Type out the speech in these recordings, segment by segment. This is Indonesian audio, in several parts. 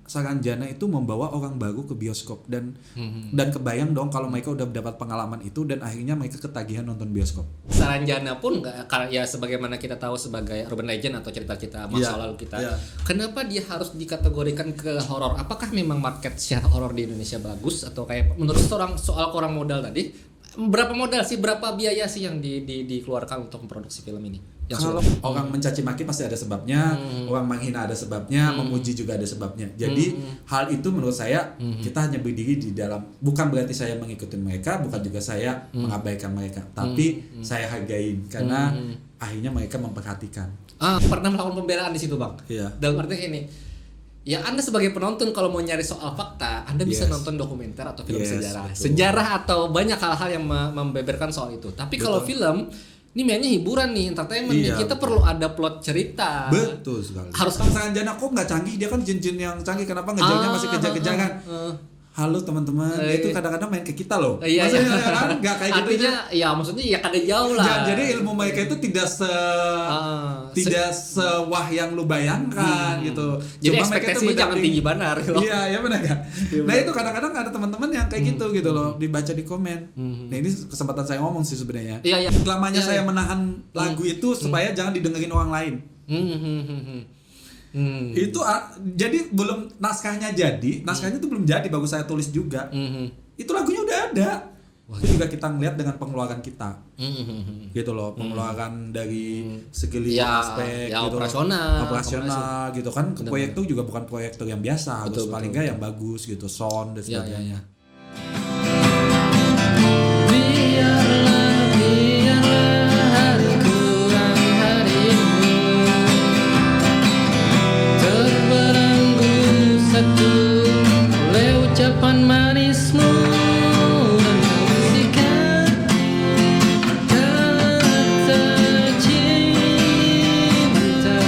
Saranjana itu membawa orang baru ke bioskop dan kebayang dong kalau mereka udah dapat pengalaman itu dan akhirnya mereka ketagihan nonton bioskop. Saranjana pun ya sebagaimana kita tahu sebagai urban legend atau cerita-cerita masa lalu kita. Kenapa dia harus dikategorikan ke horor? Apakah memang market share horor di Indonesia bagus atau kayak menurut soal orang modal tadi? Berapa modal sih, berapa biaya sih yang dikeluarkan untuk memproduksi film ini? Kalau orang mencaci maki pasti ada sebabnya, orang menghina ada sebabnya, memuji juga ada sebabnya. Jadi hal itu menurut saya kita hanya berdiri di dalam, bukan berarti saya mengikuti mereka, bukan juga saya mengabaikan mereka, tapi saya hargain karena akhirnya mereka memperhatikan. Pernah melakukan pembelaan di situ, Bang. Iya. Dalam arti ini, ya Anda sebagai penonton kalau mau nyari soal fakta, Anda bisa nonton dokumenter atau film sejarah. Betul. Sejarah atau banyak hal-hal yang membeberkan soal itu. Tapi kalau film, ini mainnya hiburan nih, entertainment nih. Kita perlu ada plot cerita. Betul sekali. Harus Saranjana kok nggak canggih, dia kan jin-jin yang canggih, kenapa ngejarnya masih kejar-kejaran? Halo teman-teman, itu kadang-kadang main ke kita loh. Maksudnya kan nggak kayak gitu. Artinya, ya maksudnya ya kada jauh lah. Jadi ilmu mereka itu tidak sewah yang lu bayangkan gitu. Jadi cuma ekspektasinya jangan tinggi benar. Iya benar kan. Nah itu kadang-kadang ada teman-teman yang kayak gitu loh, dibaca di komen. Nah ini kesempatan saya ngomong sih sebenarnya. Iya. Selamanya saya menahan lagu itu supaya jangan didengerin orang lain. Itu jadi belum naskahnya itu belum jadi, bagus saya tulis juga. Itu lagunya udah ada. Itu juga kita ngeliat dengan pengeluaran kita, gitu loh, pengeluaran dari segala aspek, gitu, operasional, gitu kan. Proyek itu juga bukan proyektor yang biasa, harus paling nggak yang bagus, gitu, sound dan sebagainya. Ucapan manismu dan bisikan kata cinta,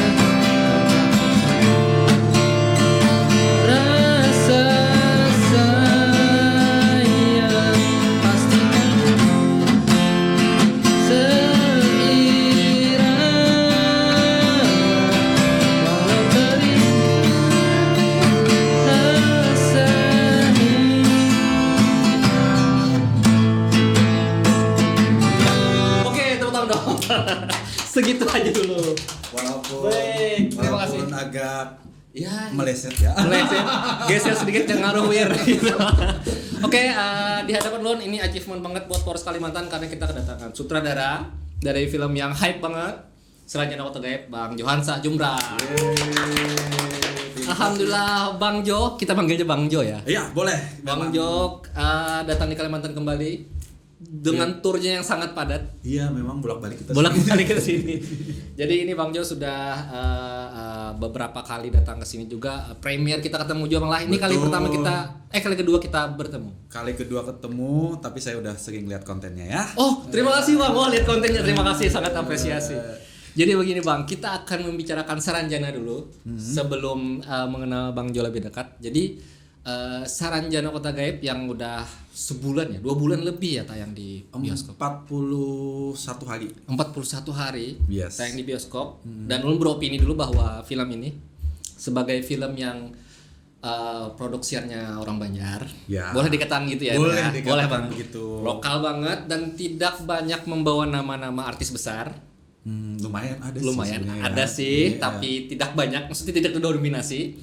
rasa sayang pastikan seirama walau terisi rasa. Segitu aja dulu. Walaupun agak meleset ya. Geser sedikit yang ngaruh weird gitu. Oke, di hadapan lo ini achievement banget buat Polres Kalimantan karena kita kedatangan sutradara dari film yang hype banget, Saranjana Kota Gaib, Bang Johansa Jumra. Alhamdulillah Bang Jo, kita panggilnya Bang Jo ya. Iya, boleh. Bang Jo datang di Kalimantan kembali dengan turnya yang sangat padat. Iya, memang bolak-balik ke sini. Jadi ini Bang Jo sudah beberapa kali datang ke sini juga. Premier kita ketemu juga malah ini kali pertama kali kedua kita bertemu. Kali kedua ketemu, tapi saya udah sering lihat kontennya ya. Oh, terima kasih Bang. Lihat kontennya, terima kasih, sangat apresiasi. Jadi begini Bang, kita akan membicarakan Saranjana dulu sebelum mengenal Bang Jo lebih dekat. Jadi Saranjana Kota Gaib yang udah sebulan ya, 2 bulan lebih ya tayang di bioskop. 41 hari. 41 hari tayang di bioskop. Dan ulun beropini dulu bahwa film ini sebagai film yang produksiannya orang Banjar. Ya. Boleh dikatakan gitu ya? Boleh Bang. Gitu. Lokal banget dan tidak banyak membawa nama-nama artis besar. Lumayan ada sih, tapi tidak banyak, maksudnya tidak terdominasi.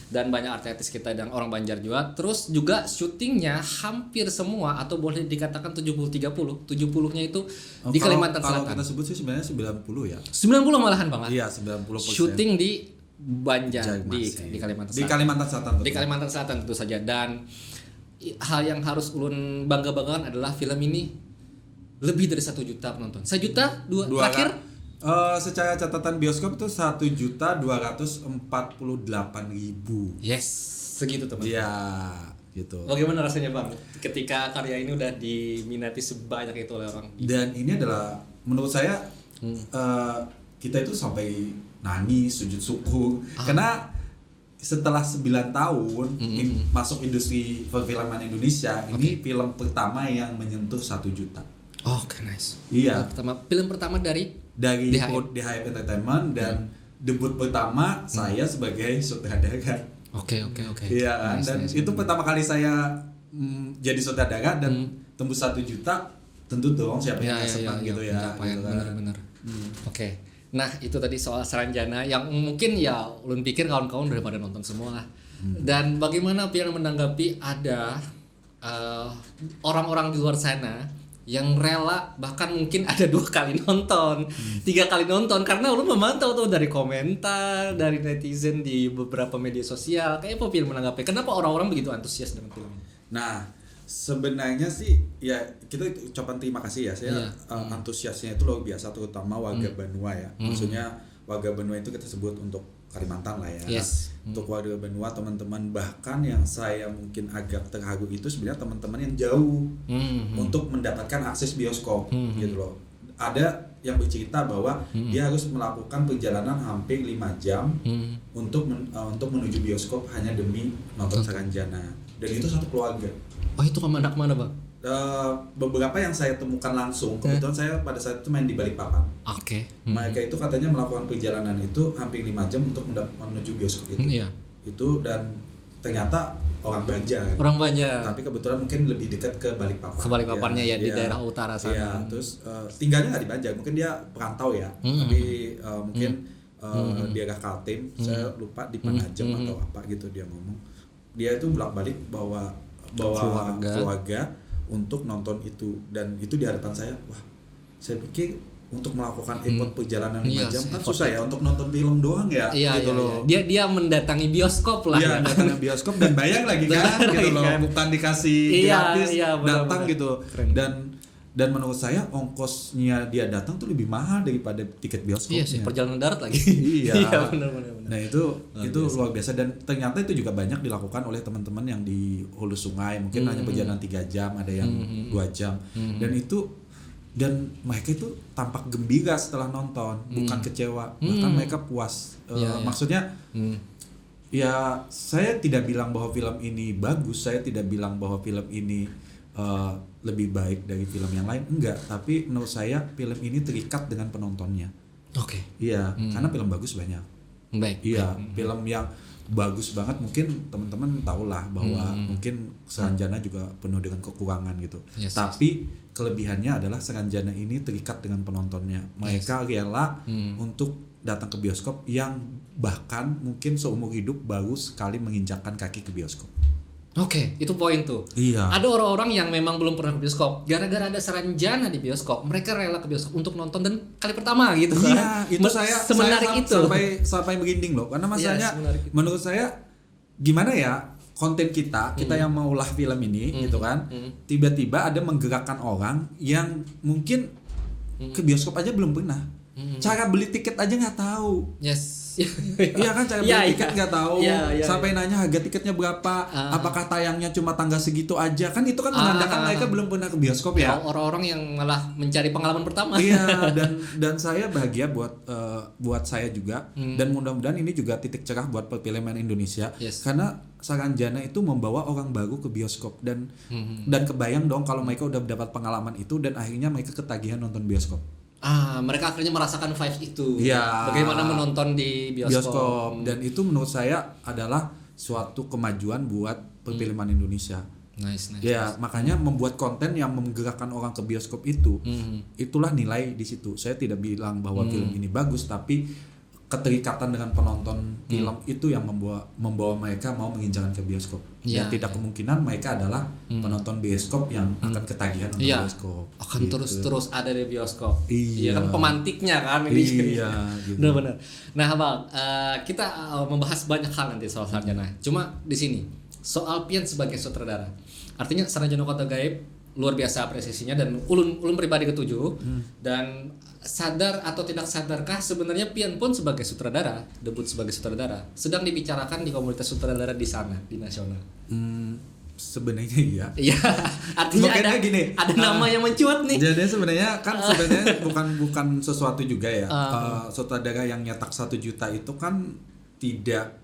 Dan banyak artis kita dan orang Banjar juga. Terus juga syutingnya hampir semua atau boleh dikatakan 70-30. 70-nya itu di Kalimantan Selatan. Kalau kita sebut sih sebenarnya 90 ya. 90 malahan Bang. Iya, 90%. Syuting di Banjar di Kalimantan Selatan. Di Kalimantan Selatan. Di Kalimantan Selatan tentu saja. Dan hal yang harus ulun bangga-banggakan adalah film ini lebih dari 1 juta penonton. 1 juta terakhir. Secara catatan bioskop itu 1.248.000. Yes, segitu teman. Iya, gitu. Bagaimana rasanya Bang ketika karya ini udah diminati sebanyak itu oleh orang? Dan ini adalah menurut saya kita itu sampai nangis, sujud syukur karena setelah 9 tahun masuk industri perfilman Indonesia, ini film pertama yang menyentuh 1 juta. Oke, nice. Iya. Film pertama dari DHF Entertainment dan debut pertama saya sebagai sutradara. Oke. Iya kan, dan itu pertama kali saya jadi sutradara dan tembus 1 juta, tentu dong siapa yang senang gitu ya. Gitu kan. Benar. Oke. Nah itu tadi soal Saranjana yang mungkin ya ulun pikir kawan-kawan udah pada nonton semua lah. Dan bagaimana Pian menanggapi ada orang-orang di luar sana yang rela bahkan mungkin ada 2 kali nonton, 3 kali nonton karena ulun memantau tuh dari komentar dari netizen di beberapa media sosial. Kayak apa Pian menanggapi? Kenapa orang-orang begitu antusias dengan film ini? Nah, sebenarnya sih ya kita ucapan terima kasih ya. Saya antusiasnya itu luar biasa, terutama warga Banua ya. Maksudnya warga Banua itu kita sebut untuk Kalimantan lah ya. Yes. Untuk warga Banua, teman-teman, bahkan yang saya mungkin agak terharu itu sebenarnya teman-teman yang jauh untuk mendapatkan akses bioskop gitu loh. Ada yang bercerita bahwa dia harus melakukan perjalanan hampir 5 jam untuk menuju bioskop hanya demi nonton Saranjana. Dan itu satu keluarga. Oh itu kemana Bang? Beberapa yang saya temukan langsung, kebetulan saya pada saat itu main di Balikpapan. Oke. Mereka itu katanya melakukan perjalanan itu hampir 5 jam untuk menuju bioskop itu. Iya. Itu dan ternyata orang Banjar. Tapi kebetulan mungkin lebih dekat ke Balikpapan. Ke Balikpapannya ya, di daerah utara sana. Iya, terus tinggalnya nggak di Banjar, mungkin dia perantau ya. Tapi mungkin daerah Kaltim, saya lupa di Penajam atau apa gitu dia ngomong. Dia itu bolak-balik bawa keluarga untuk nonton itu, dan itu di hadapan saya. Wah, saya pikir untuk melakukan effort perjalanan 5 jam kan susah ya untuk nonton film doang ya. Gitu loh. Dia mendatangi bioskop lah. Iya, mendatangi bioskop dan bayang lagi kan gitu loh, bukan dikasih gratis, datang gitu. Dan menurut saya ongkosnya dia datang tuh lebih mahal daripada tiket bioskopnya. Iya sih, perjalanan darat lagi. Iya. Benar. Nah itu luar biasa, dan ternyata itu juga banyak dilakukan oleh teman-teman yang di hulu sungai, mungkin hanya perjalanan 3 jam, ada yang 2 jam. Dan mereka itu tampak gembira setelah nonton, bukan kecewa, bahkan mereka puas. Maksudnya ya saya tidak bilang bahwa film ini bagus, saya tidak bilang bahwa film ini lebih baik dari film yang lain, enggak, tapi menurut saya film ini terikat dengan penontonnya. Oke. Iya, karena film bagus banyak. Baik. Iya, film yang bagus banget mungkin teman-teman tahulah bahwa mungkin Saranjana juga penuh dengan kekurangan gitu. Tapi kelebihannya adalah Saranjana ini terikat dengan penontonnya. Mereka rela untuk datang ke bioskop yang bahkan mungkin seumur hidup baru sekali menginjakkan kaki ke bioskop. Oke, itu poin tuh. Iya. Ada orang-orang yang memang belum pernah ke bioskop, gara-gara ada Saranjana di bioskop, mereka rela ke bioskop untuk nonton dan kali pertama gitu kan. Iya, itu saya itu sampai merinding loh, karena masalahnya menurut saya gimana ya, konten kita yang mau ulah film ini gitu kan, tiba-tiba ada menggerakkan orang yang mungkin ke bioskop aja belum pernah. Cara beli tiket aja nggak tahu. Iya kan, cara beli tiket nggak tahu. Sampai nanya harga tiketnya berapa, apakah tayangnya cuma tanggal segitu aja, kan itu kan menandakan mereka belum pernah ke bioskop ya. Orang-orang yang malah mencari pengalaman pertama. Iya, dan saya bahagia buat saya juga, dan mudah-mudahan ini juga titik cerah buat perfilman Indonesia, karena Saranjana itu membawa orang baru ke bioskop, dan kebayang dong kalau mereka udah dapat pengalaman itu dan akhirnya mereka ketagihan nonton bioskop. Mereka akhirnya merasakan vibe itu. Ya, bagaimana menonton di bioskop. Dan itu menurut saya adalah suatu kemajuan buat perfilman Indonesia. Nice. Ya, makanya membuat konten yang menggerakkan orang ke bioskop itu, itulah nilai di situ. Saya tidak bilang bahwa film ini bagus, tapi keterikatan dengan penonton film itu yang membawa mereka mau menginjakan ke bioskop. Ya, tidak kemungkinan mereka adalah penonton bioskop yang akan ketagihan nonton bioskop. Akan gitu. terus ada di bioskop. Iya kan pemantiknya kan ini. Iya. Gitu. Benar. Nah, Bang, kita membahas banyak hal nanti soal Saranjana. Cuma di sini soal Pian sebagai sutradara. Artinya Saranjana Kota Gaib luar biasa apresiasinya, dan ulun pribadi ketujuh. Dan sadar atau tidak sadarkah sebenarnya Pian pun sebagai sutradara, debut sebagai sutradara, sedang dibicarakan di komunitas sutradara di sana, di nasional. Sebenarnya iya. Iya. Artinya ada nama yang mencuat nih. Jadi sebenarnya bukan sesuatu juga ya. Sutradara yang nyetak 1 juta itu kan tidak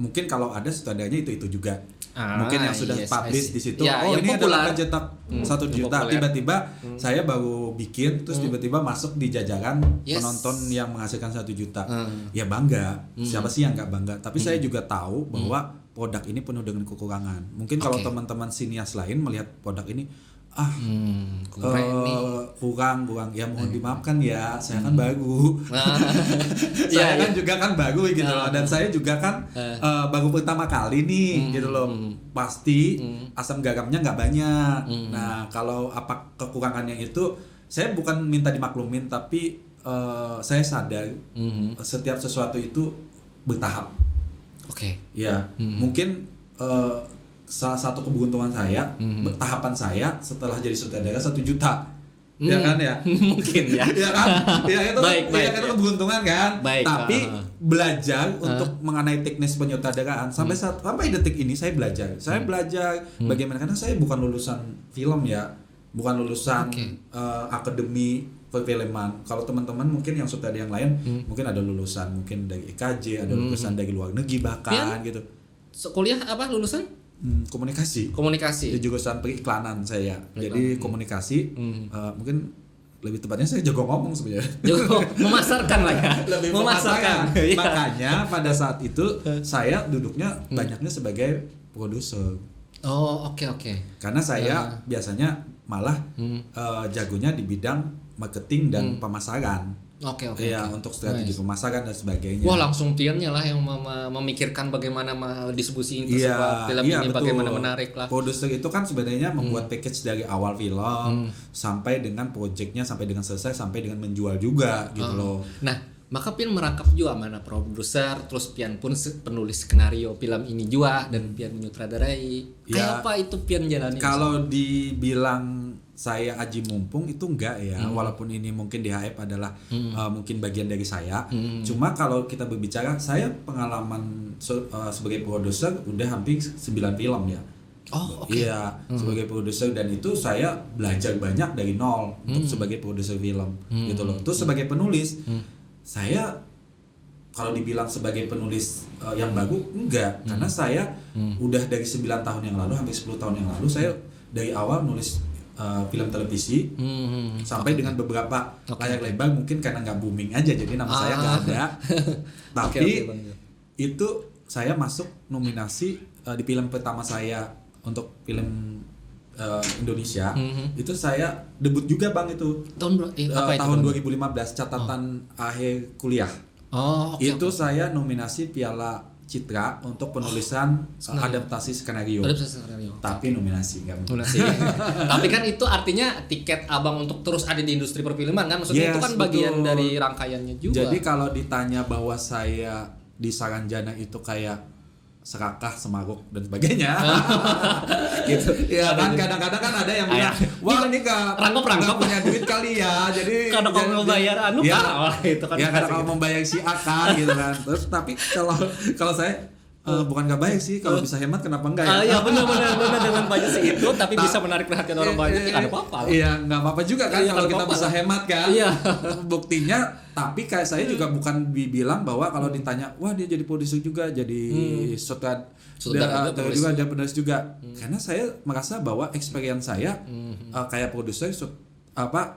mungkin kalau ada sutradaranya itu juga. Mungkin yang sudah publish di situ. Ya, ini popular. adalah pencetak 1 juta. Populer. Tiba-tiba saya baru bikin, terus tiba-tiba masuk di jajaran Yes. penonton yang menghasilkan 1 juta. Ya bangga. Siapa sih yang nggak bangga? Tapi saya juga tahu bahwa produk ini penuh dengan kekurangan. Mungkin kalau teman-teman sinias lain melihat produk ini, kurang ya mohon dimaafkan ya, saya kan baru. Saya kan juga kan baru gitu loh, dan saya juga kan baru pertama kali nih gitu loh. Pasti asam garamnya nggak banyak. Nah, kalau apa kekurangannya itu, saya bukan minta dimaklumin, tapi saya sadar setiap sesuatu itu bertahap. Ya, mungkin salah satu keberuntungan saya, tahapan saya setelah jadi sutradara 1 juta, ya kan ya, mungkin ya, ya kan, ya itu itu keberuntungan kan. Baik. Tapi belajar untuk mengenai teknis penyutradaraan sampai detik ini saya belajar bagaimana, karena saya bukan lulusan film ya, bukan lulusan akademi perfilman. Kalau teman-teman mungkin yang sutradara yang lain mungkin ada lulusan mungkin dari IKJ, ada lulusan dari luar negeri bahkan gitu. Kuliah apa lulusan? Komunikasi di jurusan periklanan saya. Jadi komunikasi mungkin lebih tepatnya saya jago ngomong sebenarnya. Jago memasarkan lah ya. Lebih memasarkan. Makanya pada saat itu saya duduknya banyaknya sebagai produser. Oke. Karena saya biasanya malah jagonya di bidang marketing dan pemasaran. Iya, untuk strategi pemasaran dan sebagainya. Wah, langsung Tiannya lah yang memikirkan bagaimana distribusiin sebuah film ini, betul. Bagaimana menarik lah. Produser itu kan sebenarnya membuat package dari awal film sampai dengan projectnya, sampai dengan selesai, sampai dengan menjual juga gitu loh. Nah, maka Pian merangkap juga mana produser, terus Pian pun penulis skenario film ini juga, dan Pian menyutradarai. Kayak apa itu Pian jalani? Kalau dibilang saya aji mumpung itu enggak ya, walaupun ini mungkin DHF adalah mungkin bagian dari saya. Cuma kalau kita berbicara, saya pengalaman sebagai produser udah hampir 9 film ya. Iya, sebagai produser, dan itu saya belajar banyak dari nol untuk sebagai produser film gitu loh. Terus sebagai penulis, saya kalau dibilang sebagai penulis yang baru enggak, karena saya udah dari 9 tahun yang lalu, hampir 10 tahun yang lalu saya dari awal nulis film televisi sampai dengan beberapa layar lebar, mungkin karena nggak booming aja jadi nama saya nggak ada. Tapi itu saya masuk nominasi di film pertama saya untuk film Indonesia. Itu saya debut juga Bang, itu tahun 2015, catatan akhir kuliah. Saya nominasi Piala Citra untuk penulisan adaptasi skenario. Tapi nominasi nggak nominasi. Tapi kan itu artinya tiket abang untuk terus ada di industri perfilman kan, maksudnya itu kan bagian dari rangkaiannya juga. Jadi kalau ditanya bahwa saya di Saranjana itu kayak serakah, semaruk dan sebagainya gitu ya kan, kadang-kadang kan ada yang bilang, wah ini nggak punya duit kali ya, jadi kalau mau bayar itu kan ya, kalau mau bayar si A kan gitu kan. Terus tapi kalau saya bukan nggak baik sih, kalau bisa hemat kenapa enggak ya? Iya benar dengan budget itu tapi bisa menarik perhatian orang banyak, nggak ada apa-apa. Iya, nggak apa-apa juga kan kalau kita bisa hemat kan. Iya. Buktinya, tapi kayak saya juga bukan bilang bahwa kalau ditanya, wah dia jadi produser juga, jadi sutradara juga, dia penulis juga. Karena saya merasa bahwa experience saya kayak produser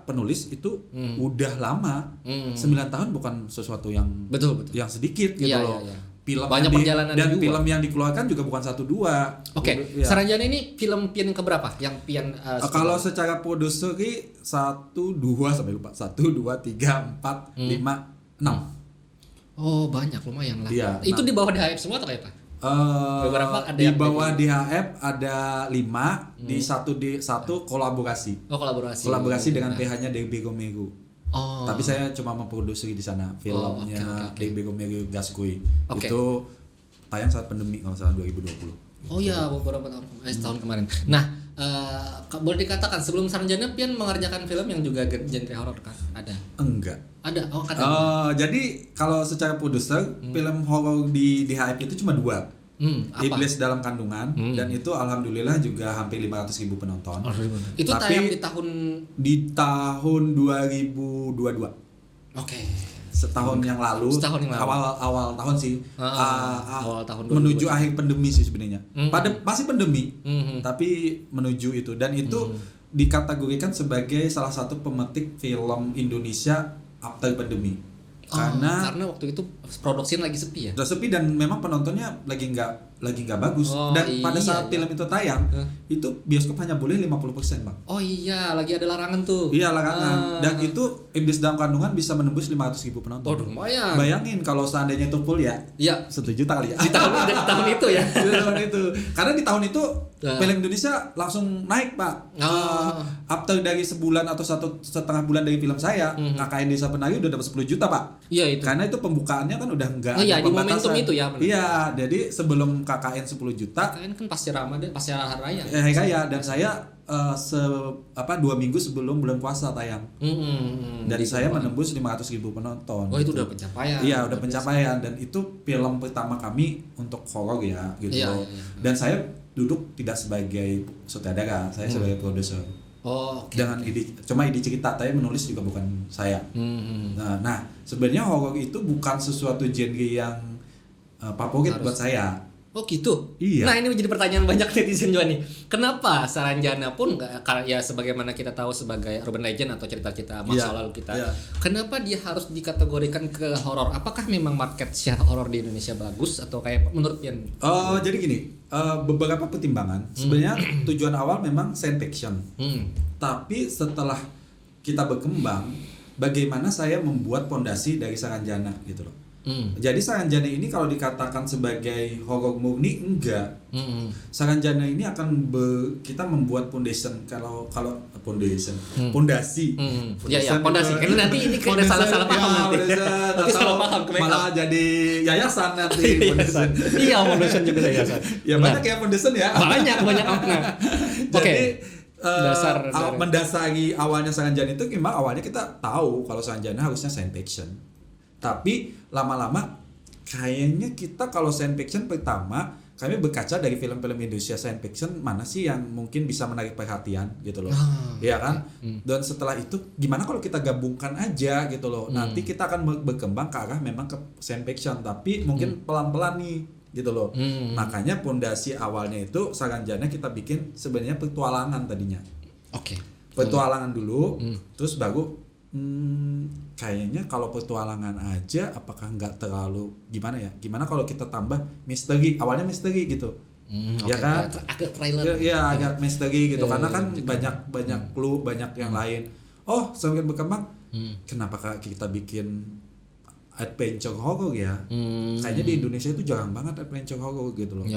penulis itu udah lama. 9 tahun bukan sesuatu yang betul. yang sedikit gitu loh. Film banyak perjalanan dan juga. Film yang dikeluarkan juga bukan 1-2. Oke. Saranjana ini film Pian keberapa yang Pian kalau secara produser 1, 2 sampai lupa. 1, 2, 3, 4, 5, 6. Oh, banyak, lumayan lah. Iya, itu di bawah DHF semua atau kayak apa? Beberapa ada di bawah DHF ada 5, di satu kolaborasi. Kolaborasi dengan PH-nya DB Gomegu. Tapi saya cuma memproduksi di sana filmnya DB Gomegu Gaskui. Itu tayang saat pandemi kalau salah 2020. Oh iya, beberapa tahun kemarin. Nah, boleh dikatakan sebelum Saranjana Pian mengerjakan film yang juga genre horor kan? Ada? Enggak. Ada. Jadi kalau secara produser film horor di DHF itu cuma 2. Iblis Dalam Kandungan, dan itu alhamdulillah juga hampir 500.000 penonton. Itu tayang di tahun 2022. Oke. setahun yang lalu. Awal tahun sih. Awal tahun menuju akhir pandemi sih sebenarnya. Masih pandemi. Tapi menuju itu, dan itu dikategorikan sebagai salah satu pemetik film Indonesia after pandemi. Karena waktu itu produksinya lagi sepi ya. Udah sepi dan memang penontonnya lagi nggak bagus. Dan pada saat film itu tayang, itu bioskop hanya boleh 50%, Bang. Oh iya, lagi ada larangan tuh. Iya, larangan. Dan itu Iblis Dalam Kandungan bisa menembus 500.000 penonton. Oh, lumayan. Bayangin kalau seandainya itu full ya. Iya. 1 juta kali ya. Di tahun itu ya. Di tahun itu. Karena di tahun itu film Indonesia langsung naik, Pak. After dari sebulan atau 1,5 bulan dari film saya, KKN Desa Penari udah dapat 10 juta, Pak. Iya itu. Karena itu pembukaannya kan udah enggak ada pembatasan. Di momentum itu ya. Benar. Iya, jadi sebelum KKN 10 juta. KKN kan pasca Ramadan, pasca hari raya. Hari raya, dan saya 2 minggu sebelum bulan puasa tayang. Dan saya menembus 500.000 penonton. Oh, itu udah pencapaian. Iya, udah pencapaian, dan itu film pertama kami untuk horor ya gitu. Iya. Dan saya duduk tidak sebagai sutradara, saya sebagai produser. Oh, okay. Dengan ide cerita, tapi menulis juga bukan saya. Nah, sebenarnya horor itu bukan sesuatu genre yang favorit buat saya. Oh gitu. Iya. Nah, ini menjadi pertanyaan banyak netizen juga nih. Kenapa Saranjana pun ya sebagaimana kita tahu sebagai urban legend atau cerita-cerita masa lalu kita, kenapa dia harus dikategorikan ke horor? Apakah memang market share horor di Indonesia bagus atau kayak menurut Pian? Jadi gini, beberapa pertimbangan. Sebenarnya tujuan awal memang science fiction. Tapi setelah kita berkembang, bagaimana saya membuat pondasi dari Saranjana gitu loh. Jadi Saranjana ini kalau dikatakan sebagai horror murni, enggak. Saranjana ini akan kita membuat pondasi. Ya, pondasi. Karena nanti ini kayak salah paham nanti. Nanti salah paham malah jadi yayasan nanti. Iya, foundation juga yayasan. Ya banyak ya foundation ya. Banyak makna. Oke. Mendasari awalnya Saranjana itu memang awalnya kita tahu kalau Saranjana harusnya science fiction. Tapi lama-lama kayaknya kita kalau science fiction pertama kami berkaca dari film-film Indonesia science fiction mana sih yang mungkin bisa menarik perhatian gitu loh. Iya kan? Dan setelah itu gimana kalau kita gabungkan aja gitu loh. Nanti kita akan berkembang ke arah memang ke science fiction, tapi mungkin pelan-pelan nih gitu loh. Makanya pondasi awalnya itu Saranjana kita bikin sebenarnya petualangan tadinya. Oke. Petualangan dulu, terus baru kayaknya kalau petualangan aja apakah nggak terlalu gimana kalau kita tambah misteri, awalnya misteri gitu. Ya kan, agak trailer ya agak misteri gitu karena kan banyak clue, banyak yang lain. Semakin berkembang, kenapa kita bikin adventure horror ya? Kayaknya di Indonesia itu jarang banget adventure horror gitu loh.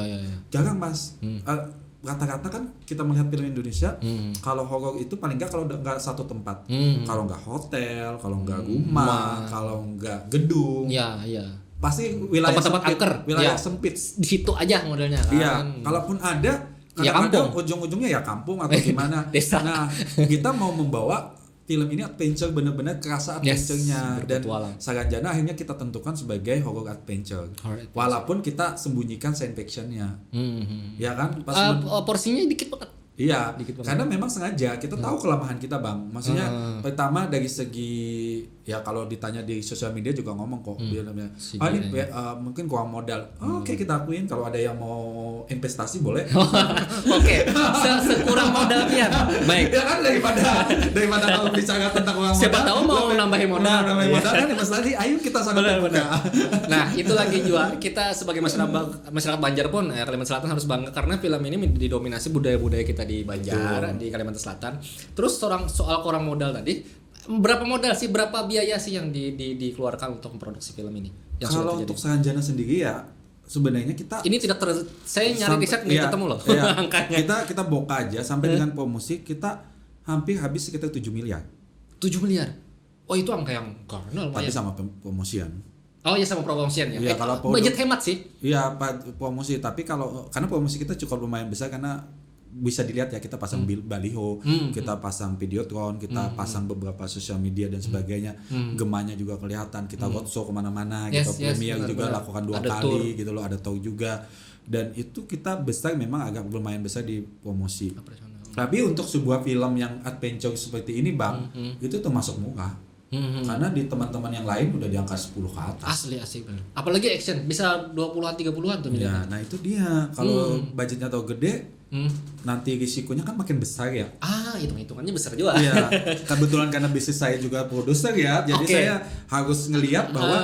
Jarang, Mas. Rata-rata kan kita melihat film Indonesia, kalau horor itu paling nggak kalau nggak satu tempat, kalau nggak hotel, kalau nggak rumah, kalau nggak gedung, pasti wilayah tempat-tempat angker, wilayah sempit, di situ aja modelnya kan. Iya, kalaupun ada, kadang-kadang ujung-ujungnya ya kampung atau gimana. Desa. Nah, kita mau membawa film ini adventure, bener-bener kerasa adventure-nya, dan Saranjana akhirnya kita tentukan sebagai horror adventure. Walaupun kita sembunyikan science fiction-nya. Ya kan? Porsinya dikit banget. Iya, karena memang sengaja kita tahu kelemahan kita, Bang. Maksudnya pertama dari segi ya kalau ditanya di sosial media juga ngomong kok dia namanya ini mungkin kurang modal. Oke, kita akuin kalau ada yang mau investasi boleh. Oke. Sekurang modal Pian. Baik. Ya kan daripada kalau bicara tentang uang modal. Siapa tahu mau nambahin modal. Nambahin modal kan investasi. Ayo kita sangat terbuka. Nah, itu lagi juga kita sebagai masyarakat Banjar pun Kalimantan Selatan harus bangga karena film ini didominasi budaya-budaya kita di Banjar, di Kalimantan Selatan. Terus soal kurang modal tadi, berapa modal sih, berapa biaya sih yang dikeluarkan untuk memproduksi film ini? Kalau untuk Saranjana sendiri ya sebenarnya kita ini saya nyari riset nggak ketemu loh angkanya. Kita boka aja sampai dengan promosi kita hampir habis sekitar 7 miliar. 7 miliar. Oh, itu angka yang karena tapi sama promosian. Oh iya, sama promosian ya. Kalau budget hemat sih. Iya, promosi, tapi karena promosi kita cukup lumayan besar karena bisa dilihat ya, kita pasang baliho, kita pasang videotron, kita pasang beberapa sosial media dan sebagainya. Gemanya juga kelihatan, kita roadshow kemana-mana, kita premier juga lakukan 2 kali gitu loh, ada tour juga, dan itu kita besar, memang agak lumayan besar di promosi. Tapi untuk sebuah film yang adventure seperti ini, Bang, itu termasuk murah. Karena di teman-teman yang lain udah di angka 10 ke atas. Asli bener. Apalagi action bisa 20-an 30-an tuh Ya, nah itu dia. Kalau budgetnya terlalu gede, nanti risikonya kan makin besar ya. Hitung-hitungannya besar juga. Iya. Kebetulan karena bisnis saya juga produser ya, jadi saya harus ngelihat bahwa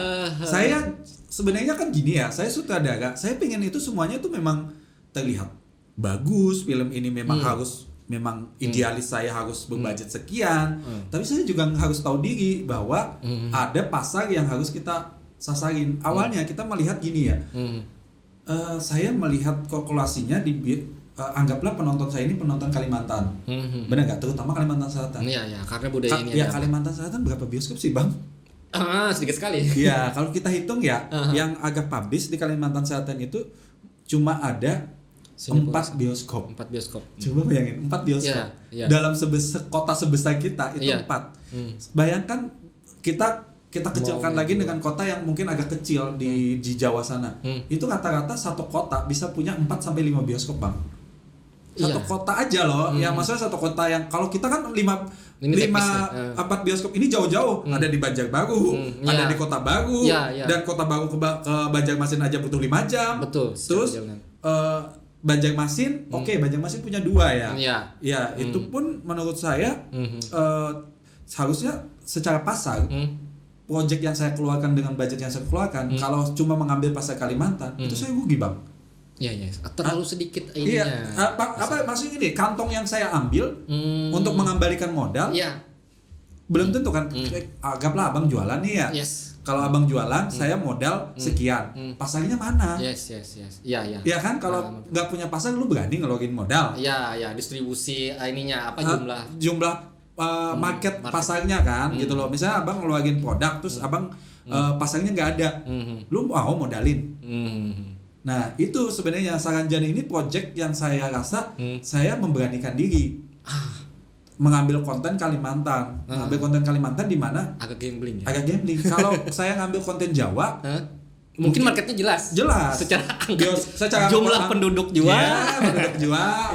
saya sebenarnya kan gini ya, saya sutradara, saya pengen itu semuanya tuh memang terlihat bagus, film ini memang harus idealis saya harus berbudget sekian, tapi saya juga harus tahu diri bahwa ada pasar yang harus kita sasarin. Awalnya kita melihat gini ya, saya melihat kalkulasinya anggaplah penonton saya ini penonton Kalimantan, benar nggak? Terutama Kalimantan Selatan. Iya, karena budaya ini. Ya Kalimantan Selatan berapa bioskop sih bang? Sedikit sekali. Iya, kalau kita hitung ya, yang agak publish di Kalimantan Selatan itu cuma ada 4 bioskop. 4 bioskop. Coba bayangin 4 bioskop. Dalam kota sebesar kita itu 4. Bayangkan kita kecilkan lagi dengan kota yang mungkin agak kecil di Jawa sana. Itu rata-rata satu kota bisa punya 4 sampai 5 bioskop, Bang. Satu kota aja loh. Ya maksudnya satu kota yang kalau kita kan 4 bioskop ini jauh-jauh, ada di Banjarbaru, ada di Kota Baru, dan Kota Baru ke Banjarmasin aja butuh 5 jam. Betul. Terus Banjarmasin, Banjarmasin punya 2 ya. Ya, itu pun menurut saya seharusnya secara pasar project yang saya keluarkan dengan budget yang saya keluarkan, kalau cuma mengambil pasar Kalimantan, itu saya rugi, Bang. Iya, terlalu sedikit ininya. Apa maksudnya gini, kantong yang saya ambil untuk mengembalikan modal, belum tentu kan. Anggaplah abang jualan nih ya. Kalau abang jualan, saya modal sekian. Pasarnya mana? Iya. Ya kan, kalau nggak punya pasar, lu berani ngeluarin modal. Iya, distribusi ininya jumlah market pasarnya kan, gitu loh. Misalnya abang ngeluarin produk, terus abang pasarnya nggak ada, lu mau modalin. Nah itu sebenarnya Saranjana ini project yang saya rasa saya memberanikan diri mengambil konten Kalimantan, di mana agak gambling. Kalau saya ngambil konten Jawa, mungkin marketnya jelas. Secara jumlah penduduk juga,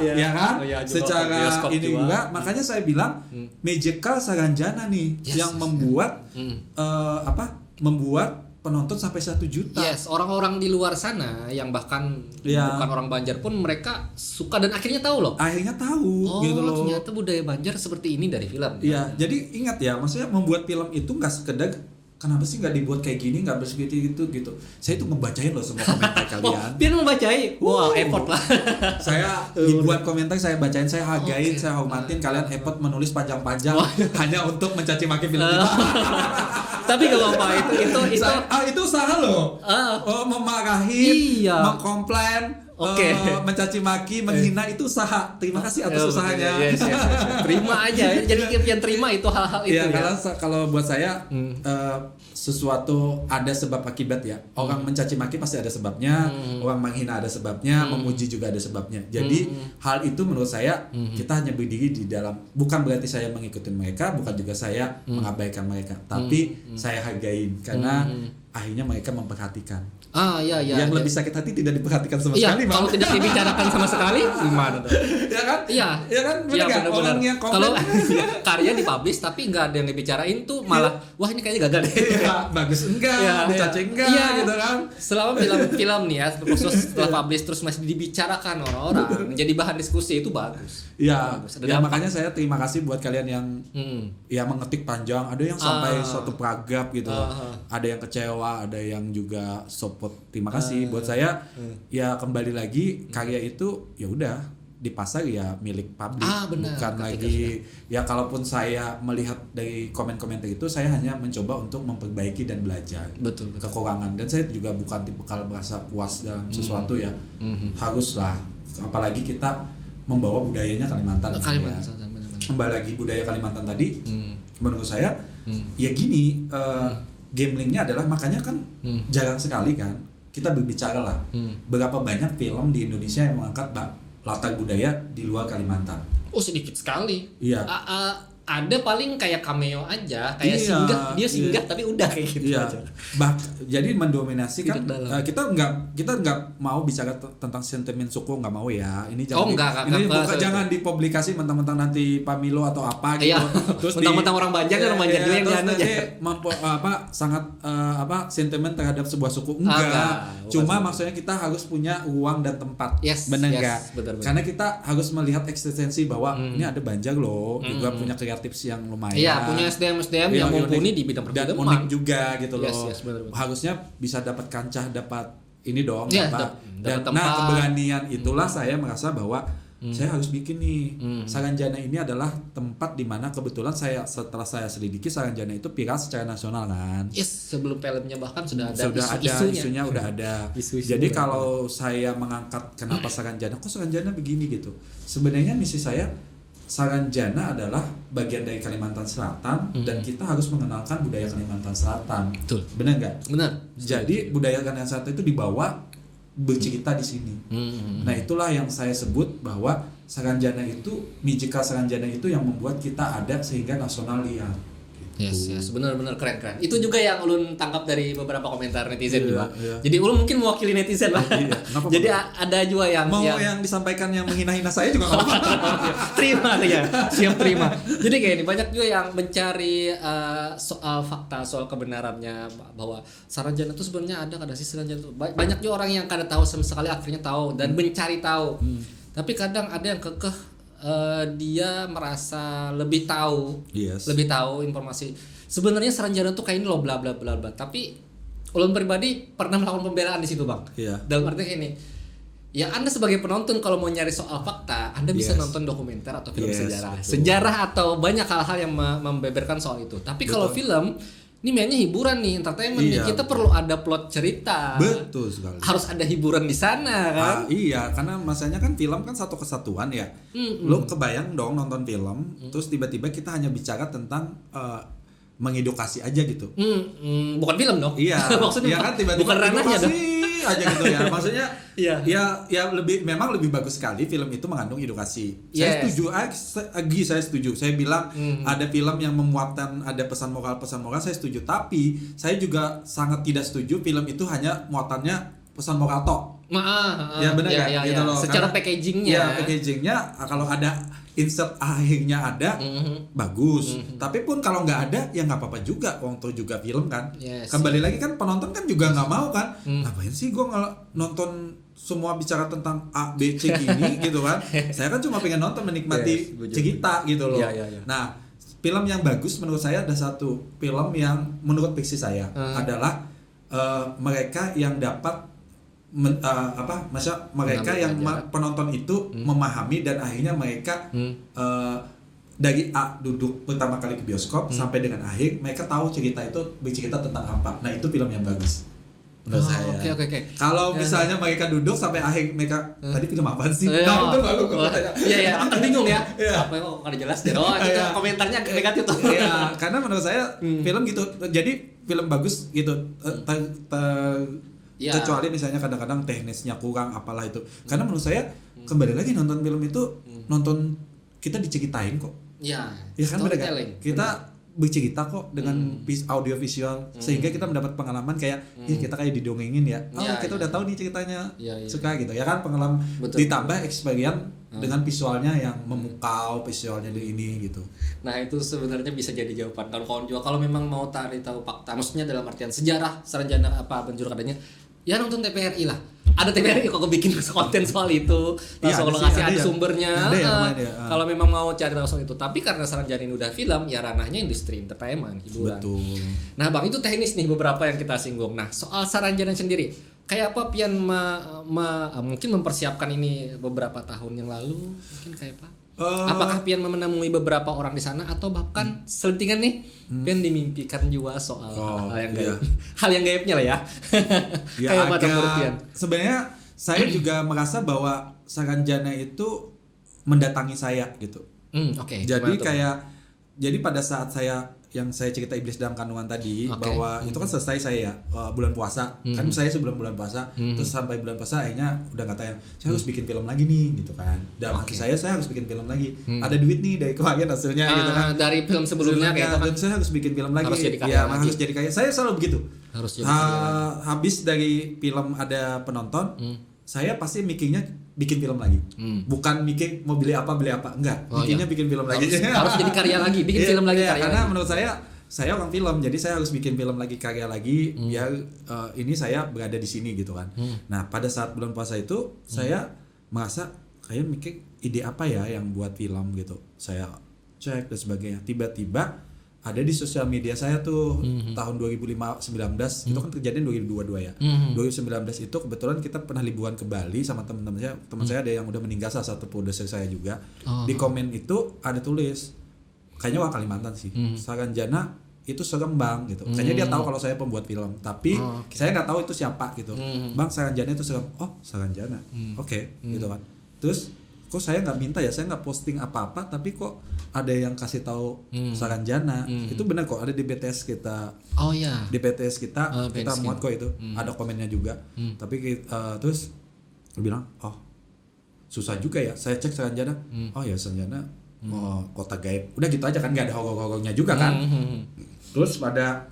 ya kan. Secara ini juga, makanya saya bilang Magical Saranjana nih yang membuat membuat penonton sampai 1 juta. Orang-orang di luar sana yang bahkan bukan orang Banjar pun mereka suka dan akhirnya tahu loh. Gitu loh. Ternyata budaya Banjar seperti ini dari film. Iya, jadi ingat ya, maksudnya membuat film itu nggak sekedar kenapa sih nggak dibuat kayak gini, nggak bersegiti gitu. Saya itu ngebacain loh semua komentar kalian. Biar membacain. Wow, effort lah. Saya dibuat komentar, saya bacain, saya hargain, saya hormatin kalian effort menulis panjang-panjang hanya untuk mencaci maki film itu. Tapi gak apa-apa, itu usaha loh. Memarahin, mengkomplain, mencaci maki, menghina, itu usaha. Terima kasih atas usahanya. Terima aja. Jadi yang terima itu hal-hal itu. Kalau buat saya sesuatu ada sebab akibat ya. Orang mencaci maki pasti ada sebabnya, orang menghina ada sebabnya, memuji juga ada sebabnya. Jadi hal itu menurut saya kita hanya berdiri di dalam, bukan berarti saya mengikuti mereka, bukan juga saya mengabaikan mereka, tapi saya hargain karena akhirnya mereka memperhatikan. Yang lebih sakit hati tidak diperhatikan sama sekali. Kalau tidak dibicarakan sama sekali gimana tuh? Ya kan? Iya kan? Benar. Orang yang kalau karya dipublish tapi nggak ada yang dibicarain tuh malah wah ini kayaknya gagal deh. Bagus enggak, dicaci enggak, gitu kan? Selama film nih ya, khusus setelah publish terus masih dibicarakan orang-orang, menjadi bahan diskusi itu bagus. Ya makanya saya terima kasih buat kalian yang mengetik panjang, ada yang sampai suatu paragap gitu, ada yang kecewa, ada yang juga support. Terima kasih buat saya. Ya kembali lagi karya itu ya udah di pasar ya milik publik, bukan lagi ya. Kalaupun saya melihat dari komen-komentar itu, saya hanya mencoba untuk memperbaiki dan belajar kekurangan, dan saya juga bukan tipe kalau merasa puas dalam sesuatu ya. Haruslah, apalagi kita membawa budayanya Kalimantan. Kembali lagi budaya Kalimantan tadi, menurut saya ya gini, gamblingnya adalah, makanya kan jarang sekali kan kita berbicara lah berapa banyak film di Indonesia yang mengangkat latar budaya di luar Kalimantan. Sedikit sekali. Iya. ada paling kayak cameo aja, kayak Iya, dia singgah iya. tapi udah kayak gitu Iya. aja. Jadi mendominasi kan Tidak dalam. kita nggak mau bicara tentang sentimen suku, nggak mau ya. Ini jangan Oh, enggak, ini enggak, enggak. jangan dipublikasi mentang-mentang nanti Pamilo atau apa gitu. Iya. Mentang-mentang orang Banjar kan orang Banjar juga yang terus dianu nanti aja. sangat sentimen terhadap sebuah suku enggak. Enggak, Cuma bukan. maksudnya kita harus punya ruang dan tempat. Yes, Benar yes, enggak? benar. Karena kita harus melihat eksistensi bahwa ini ada Banjar loh, juga punya kreatif yang lumayan. Iya, punya SDM yang Iya, mumpuni unik. di bidang dan perfilman. unik juga gitu loh. Yes, benar. Harusnya bisa dapat kancah, dapat ini dong, Iya, dapat dapat tempat. nah keberanian itulah saya merasa bahwa saya harus bikin nih. Saranjana ini adalah tempat di mana kebetulan setelah saya selidiki Saranjana itu viral secara nasional kan. Yes, sebelum filmnya bahkan sudah ada Isunya udah ada. Isu-isu Jadi udah kalau saya mengangkat kenapa Saranjana, kok Saranjana begini gitu. Sebenarnya misi saya Saranjana adalah bagian dari Kalimantan Selatan dan kita harus mengenalkan budaya Kalimantan Selatan. Betul. Benar nggak? Benar. Jadi budaya Kalimantan Selatan itu dibawa bercerita di sini. Nah itulah yang saya sebut bahwa Saranjana itu, Mijika Saranjana itu yang membuat kita ada sehingga nasional lihat. Yes, benar-benar keren. Itu juga yang Ulun tangkap dari beberapa komentar netizen Iya, juga. iya. Jadi Ulun mungkin mewakili netizen lah. Iya, nggak apa-apa. Jadi ada juga yang Mau yang disampaikan yang menghina-hina saya juga nggak apa-apa. terima ya, siap terima. Jadi kayak ini banyak juga yang mencari soal fakta, soal kebenarannya bahwa Saranjana itu sebenarnya ada sih Saranjana itu. Banyak juga orang yang kadang tahu sama sekali akhirnya tahu dan mencari tahu. Tapi kadang ada yang kekeh dia merasa lebih tahu, Yes. lebih tahu informasi. Sebenarnya Saranjana tuh kayak ini loh bla bla bla bla. Tapi ulun pribadi pernah melakukan pembelaan di situ bang. Iya. Dalam arti ini, ya Anda sebagai penonton kalau mau nyari soal fakta, Anda bisa Yes. nonton dokumenter atau film Yes, sejarah, betul. sejarah atau banyak hal-hal yang membeberkan soal itu. Tapi kalau film ini mainnya hiburan nih, entertainment nih. Iya, Kita perlu ada plot cerita. Betul sekali. Harus ada hiburan di sana kan. Iya, karena masanya kan film kan satu kesatuan ya. Lo kebayang dong nonton film, terus tiba-tiba kita hanya bicara tentang mengedukasi aja gitu. Bukan film dong. Iya, Maksudnya iya kan tiba-tiba bukan ranahnya dong. edukasi aja gitu ya. Maksudnya Iya. ya memang lebih bagus sekali film itu mengandung edukasi. Yes. Saya setuju, saya setuju. Saya bilang ada film yang memuatkan ada pesan moral saya setuju. Tapi saya juga sangat tidak setuju film itu hanya muatannya pesan moral tok. Ya benar kan? ya, Gitu ya. loh. Secara Karena- packagingnya. Ya, packagingnya kalau ada insert akhirnya ada bagus. Tapi pun kalau nggak ada ya nggak apa-apa juga. Wong toh juga film kan. Yes. Kembali lagi kan penonton kan juga nggak mau kan. Ngapain sih gue nonton semua bicara tentang A B C gini gitu kan. Saya kan cuma pengen nonton menikmati Yes, cerita gitu loh. Iya, iya, iya. Nah, film yang bagus menurut saya ada satu film yang menurut fiksi saya adalah mereka yang dapat mereka Mengambil yang pelajaran. penonton itu memahami dan akhirnya mereka dari A duduk pertama kali ke bioskop sampai dengan akhir mereka tahu cerita itu bercerita tentang apa. Nah itu film yang bagus menurut saya. Oke. Kalau misalnya mereka duduk sampai akhir mereka tadi film apa sih? Iya. Nah itu baru gue tanya. Iya, akan bingung ya. Iya. Apa kok ada jelas deh. Oh, itu Iya. komentarnya negatif tuh. Iya, karena menurut saya film gitu. Jadi film bagus gitu. Iya. Kecuali misalnya kadang-kadang teknisnya kurang apalah itu. Karena menurut saya kembali lagi nonton film itu nonton kita diceritain kok. Iya. Ya kan benar kan? Storytelling. Kita bercerita kok dengan audio visual sehingga kita mendapat pengalaman kayak kita kayak didongengin ya. Oh, Iya, kita iya. udah tahu nih ceritanya. Iya, iya. Suka gitu. Ya kan pengalaman Betul. ditambah experience dengan visualnya yang memukau, visualnya dari ini gitu. Nah itu sebenarnya bisa jadi jawaban kawan-kawan juga kalau memang mau cari tahu fakta, maksudnya dalam artian sejarah Saranjana apa benjur adanya, ya nonton TVRI lah. Ada TVRI kok bikin konten soal itu, langsung Iya, kalau ada ngasih sih, ada ada yang- sumbernya. ada yang lumayan ya. Kalau memang mau cari tahu soal itu, tapi karena Saranjana ini udah film, ya ranahnya industri entertainment, hiburan. Betul. Nah bang itu teknis nih beberapa yang kita singgung. Nah soal Saranjana sendiri, kayak apa Pian mungkin mempersiapkan ini beberapa tahun yang lalu, mungkin kayak apa? Apakah Pian menemui beberapa orang di sana atau bahkan selentingan nih Pian dimimpikan juga soal hal yang gaib, hal yang gaibnya lah ya. Ya Kayak apa menurut Pian? sebenarnya saya juga merasa bahwa Saranjana itu mendatangi saya gitu. Oke. Jadi gimana tuh? kayak jadi pada saat saya yang saya cerita iblis dalam kandungan tadi, bahwa itu kan selesai saya bulan puasa, kan saya sebelum bulan puasa, terus sampai bulan puasa akhirnya udah nggak tayang, saya harus bikin film lagi nih gitu kan, dalam hati saya harus bikin film lagi, ada duit nih dari kemarin hasilnya gitu kan, dari film sebelumnya kayak dan saya harus bikin film lagi, harus jadi kaya lagi. harus jadi kaya, saya selalu begitu, harus jadi kaya. Habis dari film ada penonton, saya pasti mikirnya bikin film lagi, bukan mikir mau beli apa, enggak, bikinnya bikin film lagi, harus jadi karya lagi, bikin film lagi, karya karena lagi. menurut saya orang film, jadi saya harus bikin film lagi, karya lagi, biar ini saya berada di sini gitu kan. Nah pada saat bulan puasa itu saya merasa kayak mikir ide apa ya yang buat film gitu, saya cek dan sebagainya, tiba-tiba ada di sosial media saya tuh tahun 2019 itu kan kejadian 2022 ya. 2019 itu kebetulan kita pernah liburan ke Bali sama teman-teman saya. Teman saya ada yang udah meninggal, salah satu produser saya juga. Di komen itu ada tulis, kayaknya orang Kalimantan sih. Saranjana itu serem bang gitu. Kayaknya dia tahu kalau saya pembuat film, tapi saya nggak tahu itu siapa gitu. Bang, Saranjana itu serem. Oh, Saranjana. Oke, gitu kan. Terus kok saya nggak minta ya, saya nggak posting apa-apa, tapi kok ada yang kasih tahu Saranjana. Itu benar kok, ada di BTS kita. Oh ya. Di BTS kita kita muat kok itu. Ada komennya juga. Tapi terus dia bilang, "Oh, susah juga ya." Saya cek Saranjana. Oh ya, Saranjana kota gaib. Udah gitu aja kan, nggak ada horor-horornya juga kan. Terus pada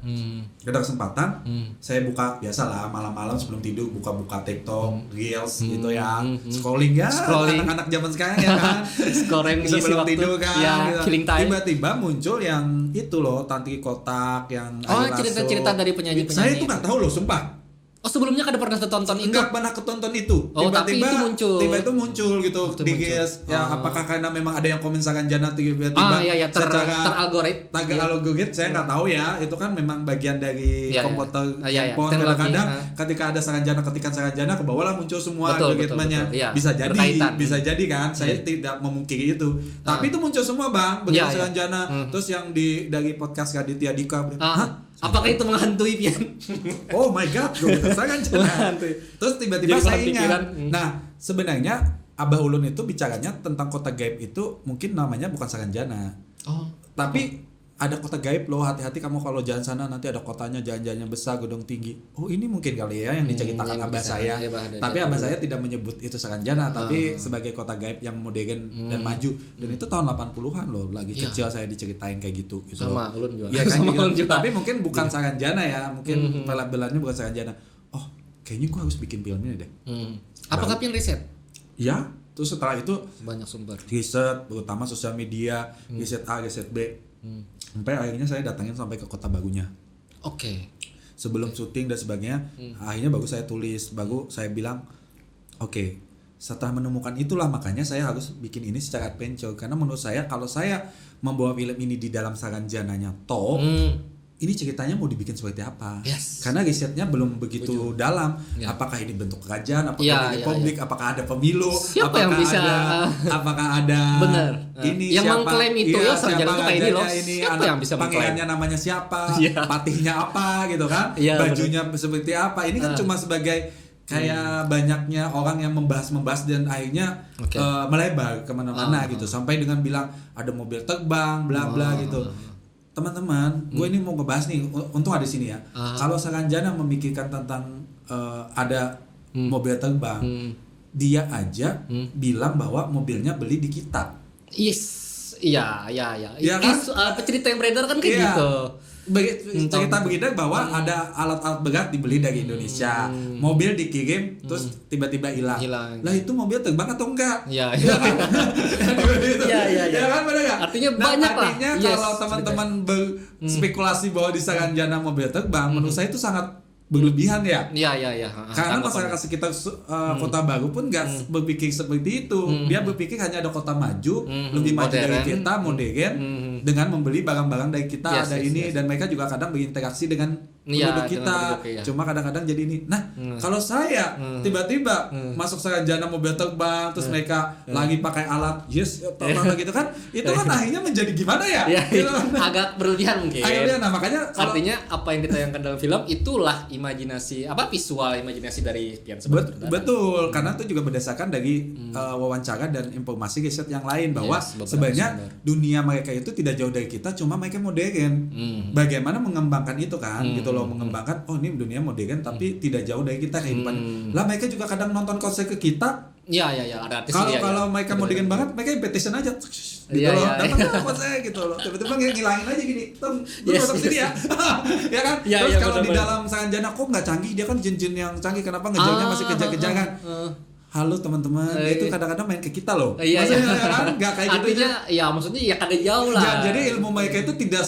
ada kesempatan saya buka, biasalah malam-malam sebelum tidur buka-buka TikTok, Reels gitu ya, scrolling ya, anak-anak zaman sekarang ya kan, scrolling sebelum tidur kan, ya, gitu. killing time. Tiba-tiba muncul yang itu loh, Tantri Kotak yang cerita-cerita dari penyanyi-penyanyi. Saya itu nggak tahu loh, sumpah. Oh, sebelumnya kan pernah tonton itu? Enggak pernah ketonton itu. Oh, tapi itu muncul. Tiba-tiba muncul gitu di guys. Ya apakah karena memang ada yang komen Saranjana tiba-tiba teralgorit, saya nggak tahu ya. Itu kan memang bagian dari komputer handphone. Kadang-kadang ketika ada ketikan Saranjana ke bawah lah muncul semua algoritmanya. Bisa jadi kan. Saya tidak memungkiri itu. Tapi itu muncul semua, Bang. Begitu Saranjana. Terus yang dari podcast Raditya Dika. Hah? Apakah itu menghantui, Pian? Oh my god, Saranjana. Terus tiba-tiba saya ingat. Nah, sebenarnya Abah Ulun itu bicaranya tentang kota gaib itu mungkin namanya bukan Saranjana. Tapi ada kota gaib loh, hati-hati kamu kalau jalan sana, nanti ada kotanya, jalan-jalannya besar, gedung tinggi. Oh, ini mungkin kali ya yang diceritakan Abah saya. Tapi Abah saya tidak menyebut itu Saranjana, tapi sebagai kota gaib yang modern dan maju. Dan itu tahun 80-an loh, lagi kecil saya diceritain kayak gitu. Sama Ulun juga. Ya, kan, juga. Tapi mungkin bukan Saranjana ya, mungkin pelabelannya bukan Saranjana. Oh, kayaknya gua harus bikin film ini deh. Apakah Pian riset? Ya, terus setelah itu banyak sumber. Riset, terutama sosial media, riset A, riset B. Sampai akhirnya saya datangin sampai ke kota barunya. Oke. Sebelum syuting dan sebagainya, akhirnya baru saya tulis, baru saya bilang, oke, setelah menemukan itulah makanya saya harus bikin ini secara adventure, karena menurut saya kalau saya membawa film ini di dalam Saranjananya ini ceritanya mau dibikin seperti apa? Karena risetnya belum begitu dalam. Apakah ini bentuk kerajaan? Apakah ini publik? Apakah ada pemilu? Siapa yang bisa? Apakah ada? Benar. Ini yang siapa? mengklaim itu ya Saranjana itu kayak ini loh. Siapa yang bisa pangerannya namanya siapa? Patihnya apa gitu kan? Bajunya seperti apa? Ini kan cuma sebagai kayak banyaknya orang yang membahas dan akhirnya melebar kemana-mana gitu, sampai dengan bilang ada mobil terbang, bla bla gitu. Teman-teman, gue ini mau ngebahas nih, untung ada di sini ya. Kalau Saranjana memikirkan tentang ada mobil terbang, dia aja bilang bahwa mobilnya beli di kita. Iya. Ya kan? Cerita yang beredar kan kayak gitu. Cerita beredar bahwa ada alat-alat berat dibeli dari Indonesia, mobil dikirim terus tiba-tiba hilang. Lah itu mobil terbang atau enggak? Iya. Ya kan, benar enggak? Artinya banyak lah. Artinya kalau teman-teman berspekulasi bahwa di Saranjana mobil terbang, menurut saya itu sangat berlebihan ya. Iya. Karena masyarakat sekitar kota baru pun nggak berpikir seperti itu. Dia berpikir hanya ada kota maju, lebih maju dari kita, modern, dengan membeli barang-barang dari kita, ada ini, dan mereka juga kadang berinteraksi dengan Iya, penduduk kita. iya. Cuma kadang-kadang jadi ini. Nah, kalau saya tiba-tiba masuk Saranjana mobil terbang terus mereka lagi pakai alat terbang gitu kan, itu kan akhirnya menjadi gimana ya? Iya, Gitu. agak berlebihan mungkin. Nah makanya Artinya apa yang ditayangkan dalam film itulah imajinasi visual imajinasi dari Pian betul, karena itu juga berdasarkan dari wawancara dan informasi riset yang lain bahwa sebenarnya dunia mereka itu tidak jauh dari kita, cuma mereka modern. Bagaimana mengembangkan itu kan, gitu loh, mengembangkan ini dunia modern tapi tidak jauh dari kita kehidupan. Lah mereka juga kadang nonton konser ke kita. Iya, ada artis. Kalau mereka modern banget, mereka invitation aja. Gitu loh. Datang konser gitu loh. Tiba-tiba ngilangin aja gini. Lu masuk sini ya. Ya kan? Terus kalau di dalam Saranjana kok nggak canggih, dia kan jin-jin yang canggih, kenapa ngejarnya masih kejar-kejaran? Halo teman-teman, itu kadang-kadang main ke kita loh. Maksudnya kan nggak kayak gitu. Artinya maksudnya kada jauh lah. Jadi ilmu mereka itu tidak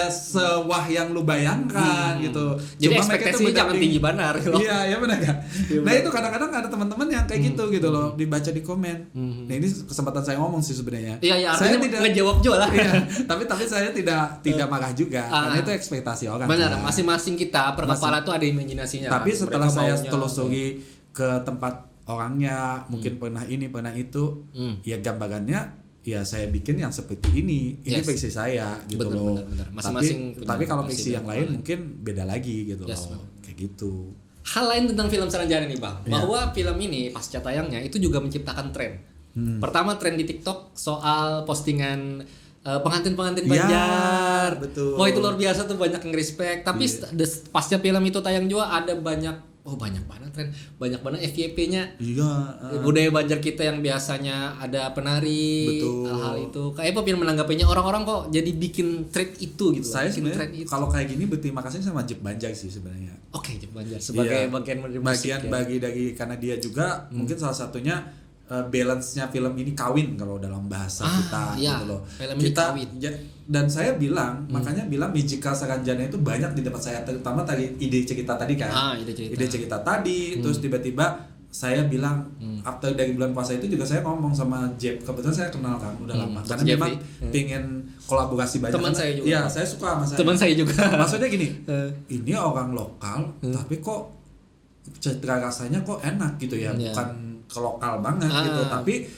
sewah yang lu bayangkan gitu. Jadi ekspektasinya jangan tinggi benar. Iya benar kan. Nah itu kadang-kadang ada teman-teman yang kayak gitu loh, dibaca di komen. Nah ini kesempatan saya ngomong sih sebenarnya. Iya, saya tidak ngejawab juga lah. Iya, tapi saya tidak marah juga karena itu ekspektasi orang. Benar, masing-masing kita per kepala tuh ada imajinasinya. Tapi setelah saya telusuri ke tempat orangnya, mungkin pernah ini pernah itu, ya gambarannya ya saya bikin yang seperti ini versi saya gitu loh. Benar. Masing-masing tapi kalau versi yang lain mungkin beda lagi gitu loh. Kayak gitu. Hal lain tentang film Saranjana nih Bang, bahwa film ini pasca tayangnya itu juga menciptakan tren. Pertama tren di TikTok soal postingan pengantin-pengantin Banjar. Betul. Wah itu luar biasa tuh, banyak yang respect. Tapi pasca film itu tayang juga ada banyak banget FYP-nya. Budaya Banjar kita yang biasanya ada penari, hal itu. Kayak apa yang menanggapinya orang-orang kok jadi bikin thread itu gitu. Saya sebenarnya kalau kayak gini berterima kasih sama Jeb Banjar sih sebenarnya. Oke, Jeb Banjar sebagai bagian dari musik. Bagi dari karena dia juga mungkin salah satunya balance-nya film ini kawin kalau dalam bahasa kita gitu loh. Kita dan saya bilang makanya bilang Magical Saranjana itu banyak di tempat saya, terutama tadi ide cerita tadi kan. Ide cerita tadi terus tiba-tiba saya bilang after dari bulan puasa itu juga saya ngomong sama Jeb, kebetulan saya kenal kan udah lama karena memang pengen kolaborasi banyak. Teman saya juga. Iya, saya suka sama saya. Teman saya juga. Maksudnya gini, ini orang lokal tapi kok citra rasanya kok enak gitu ya, bukan kelokal banget gitu, tapi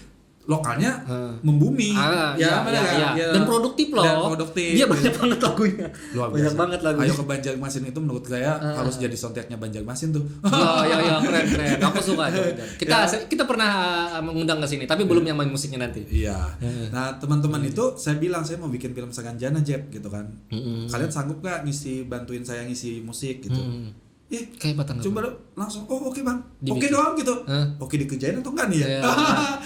lokalnya membumi. Ya. Dan produktif loh. Dia banyak banget lagunya. Banyak banget lagunya. Ayo ke Banjarmasin itu menurut saya harus jadi soundtracknya Banjarmasin tuh. Ya keren. Aku suka aja. Kita pernah mengundang ke sini, tapi belum yang main musiknya nanti. Iya. Nah teman-teman itu saya bilang saya mau bikin film Saranjana Jeb gitu kan. Kalian sanggup gak bantuin saya ngisi musik gitu? Kayak batang coba langsung oke bang, oke doang gitu. Oke dikerjain atau enggak nih ya?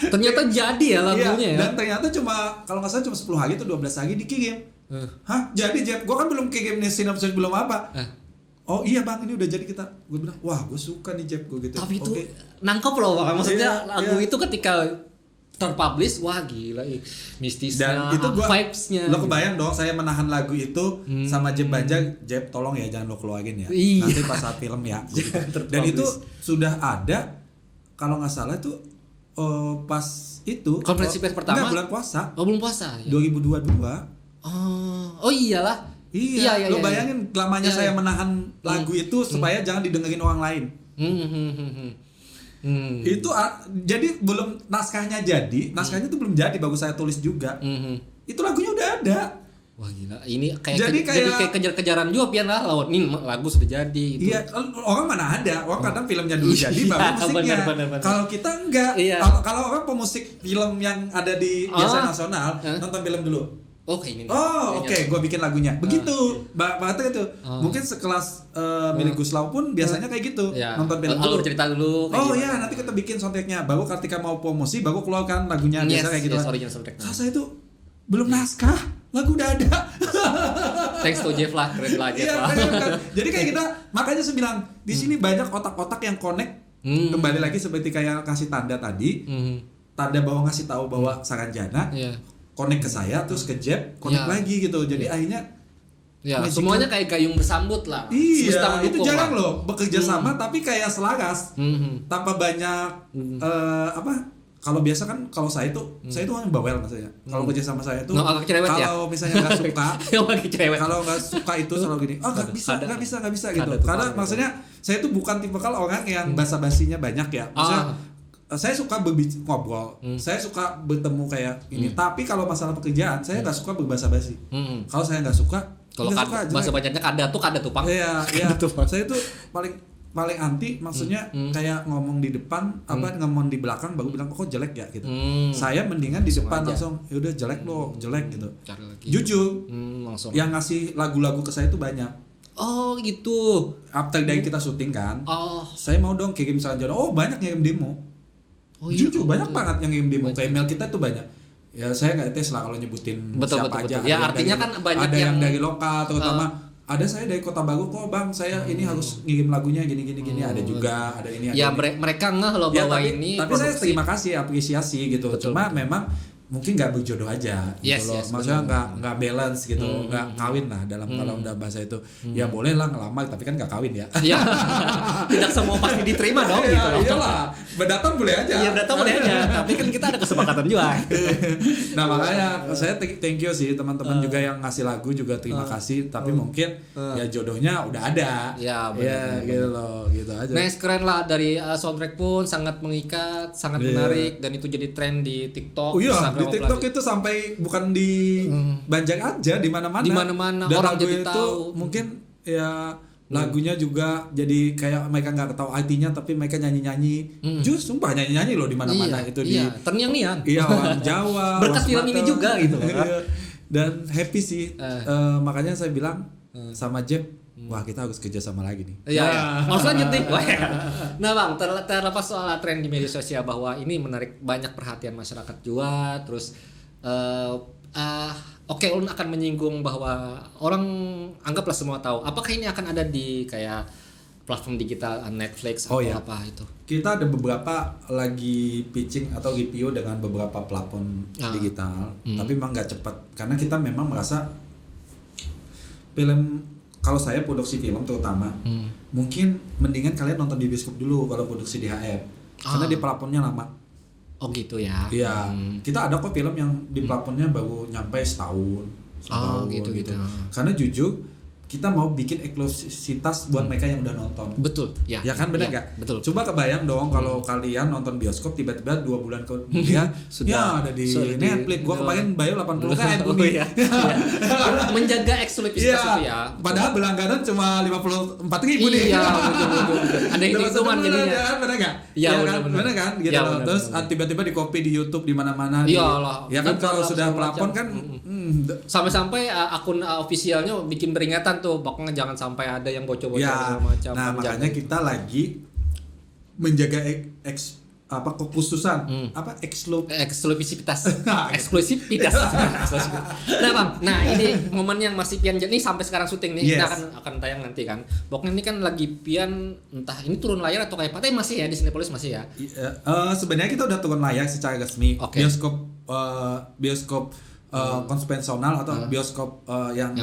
Ternyata jadi ya lagunya ya. Dan ternyata kalau nggak salah cuma 10 hari atau 12 hari dikirim. Jadi Jeb, gue kan belum kirim nih sinopsis belum apa. Oh iya bang, ini udah jadi kita. Gue bilang, wah gue suka nih Jeb, gue gitu. Tapi itu nangkep loh bang, maksudnya lagu itu ketika terpublish, wah gila mistisnya, dan itu vibes-nya. Lo kebayang dong saya menahan lagu itu sama Jeb Banjar, Jeb tolong ya jangan lo keluarin ya. Nanti pas saat film ya. Dan itu sudah ada kalau nggak salah itu pas itu konferensi pers pertama. Bulan puasa. Belum puasa. Ya? 2022. Oh iyalah. Iya. Lo bayangin lamanya saya menahan lagu itu supaya jangan didengerin orang lain. Itu jadi belum naskahnya tuh belum jadi, bagus saya tulis juga. Itu lagunya udah ada. Wah gila, ini kayak kejar-kejaran juga pian lah lawan ini lagu sudah jadi. Itu. Iya, orang mana ada, orang kadang filmnya dulu jadi baru musiknya. Bener. Kalau kita enggak, kalau orang pemusik film yang ada di biasa nasional nonton film dulu. Oke, gue bikin lagunya. Begitu, banget itu. Mungkin sekelas milik Guslau pun biasanya kayak gitu. Nonton film dulu. Cerita dulu. Iya, nanti kita bikin soundtracknya. Baru ketika mau promosi, baru keluarkan lagunya. Biasa kayak gitu. Saya itu belum naskah, lagu udah ada. Thanks to Jeff lah, keren lah Jeff lah. Jadi kayak kita, makanya saya bilang di sini banyak otak-otak yang connect. Kembali lagi seperti kayak kasih tanda tadi. Tanda bahwa ngasih tahu bahwa Saranjana. Connect ke saya terus ke Jeb connect lagi gitu, jadi akhirnya semuanya kayak gayung bersambut lah. Iya, itu jarang loh bekerja sama tapi kayak selaras tanpa banyak kalau biasa kan kalau saya tuh orang bawel maksudnya. Kalau kerja sama saya tuh agak cerewet ya? kalau misalnya nggak suka, kalau nggak suka itu selalu gini, nggak bisa gitu. Karena maksudnya saya tuh bukan tipe kalau orang yang basa-basinya banyak ya. Maksudnya saya suka ngobrol, saya suka bertemu kayak ini. Tapi kalau masalah pekerjaan saya nggak suka berbasa-basi. Kalau saya nggak suka, kalau bahasa banyaknya kada tuh Pang. Iya. Saya tuh paling anti, maksudnya kayak ngomong di depan ngomong di belakang baru bilang kok jelek ya gitu. Saya mendingan di depan langsung ya udah jelek gitu. Jujur. Langsung. Yang ngasih lagu-lagu ke saya itu banyak. Oh gitu. After dari kita syuting kan. Saya mau dong kirim saja. Banyak ngirim demo. Jujur banyak banget yang ngirim demo. Kayak email kita tuh banyak. Ya saya nggak tes lah kalau nyebutin siapa aja. Ya artinya kan banyak ada yang dari lokal terutama. Ada saya dari Kota Baru kok bang, saya ini harus ngirim lagunya gini ada juga, ada ini. Ya mereka ngeh loh bahwa ini. Tapi saya terima kasih, apresiasi gitu. Cuma memang mungkin nggak berjodoh aja gitu loh. Maksudnya nggak balance gitu, nggak kawin lah dalam kalau udah bahasa itu. Ya boleh lah ngelamar tapi kan nggak kawin ya. Iya. Tidak semua pasti diterima dong gitu loh. Iyalah, berdatang boleh aja. Iya datang boleh aja. Tapi kan kita ada kesepakatan juga. Nah makanya saya thank you sih teman-teman juga yang ngasih lagu juga terima kasih. Tapi mungkin ya jodohnya udah ada. Ya benar. Gitu loh, gitu aja. Nice, keren lah, dari soundtrack pun sangat mengikat, sangat menarik, dan itu jadi tren di TikTok. Oh iya, di TikTok itu sampai bukan di Banjar aja, di mana-mana. Di mana-mana orang jadi tahu. Mungkin ya lagunya juga jadi kayak mereka nggak tahu artinya tapi mereka nyanyi-nyanyi. Sumpah nyanyi-nyanyi loh di mana-mana itu di terngiang-ngiang. Iya, orang Jawa. Berkat film ini juga gitu. Dan happy sih. Makanya saya bilang sama Jeb, wah kita harus kerja sama lagi nih. Iya. Mau lanjut nih. Nah bang, terlepas soal tren di media sosial bahwa ini menarik banyak perhatian masyarakat juga, terus oke, Ulun akan menyinggung bahwa orang anggaplah semua tahu. Apakah ini akan ada di kayak platform digital Netflix atau apa itu? Kita ada beberapa lagi pitching atau GPO dengan beberapa platform digital, tapi memang nggak cepat karena kita memang merasa film. Kalau saya produksi film terutama, mungkin mendingan kalian nonton di bioskop dulu kalau produksi di HF, karena di platformnya lama. Oh gitu ya? Iya, kita ada kok film yang di platformnya baru nyampe setahun gitu. Karena jujur kita mau bikin eksklusivitas buat mereka yang udah nonton. Betul, ya. Ya kan benar nggak? Betul. Coba kebayang dong kalau kalian nonton bioskop tiba-tiba 2 bulan kemudian sudah ada di Netflix. Gua kemarin bayar 80.000 nih. Iya. Menjaga eksklusivitas itu ya. Padahal berlangganan cuma 54.000 nih. Iya, betul. Ada hitung-hitungan jadinya. Benar nggak? Iya, benar kan? Gitu loh. Terus tiba-tiba di copy di YouTube di mana-mana. Iyalah. Ya kan kalau sudah pelapon kan sampai-sampai akun ofisialnya bikin peringatan tuh, pokoknya jangan sampai ada yang bocor-bocor ya, macam. Nah, makanya kita lagi menjaga kekhususan eksklusivitas. Nah bang, ini momen yang masih Pian ini sampai sekarang syuting nih, kita akan tayang nanti kan. Pokoknya ini kan lagi Pian entah ini turun layar atau kayak apa, tapi masih ya di Cinepolis masih ya. Sebenarnya kita udah turun layar secara resmi. Bioskop konvensional atau bioskop yang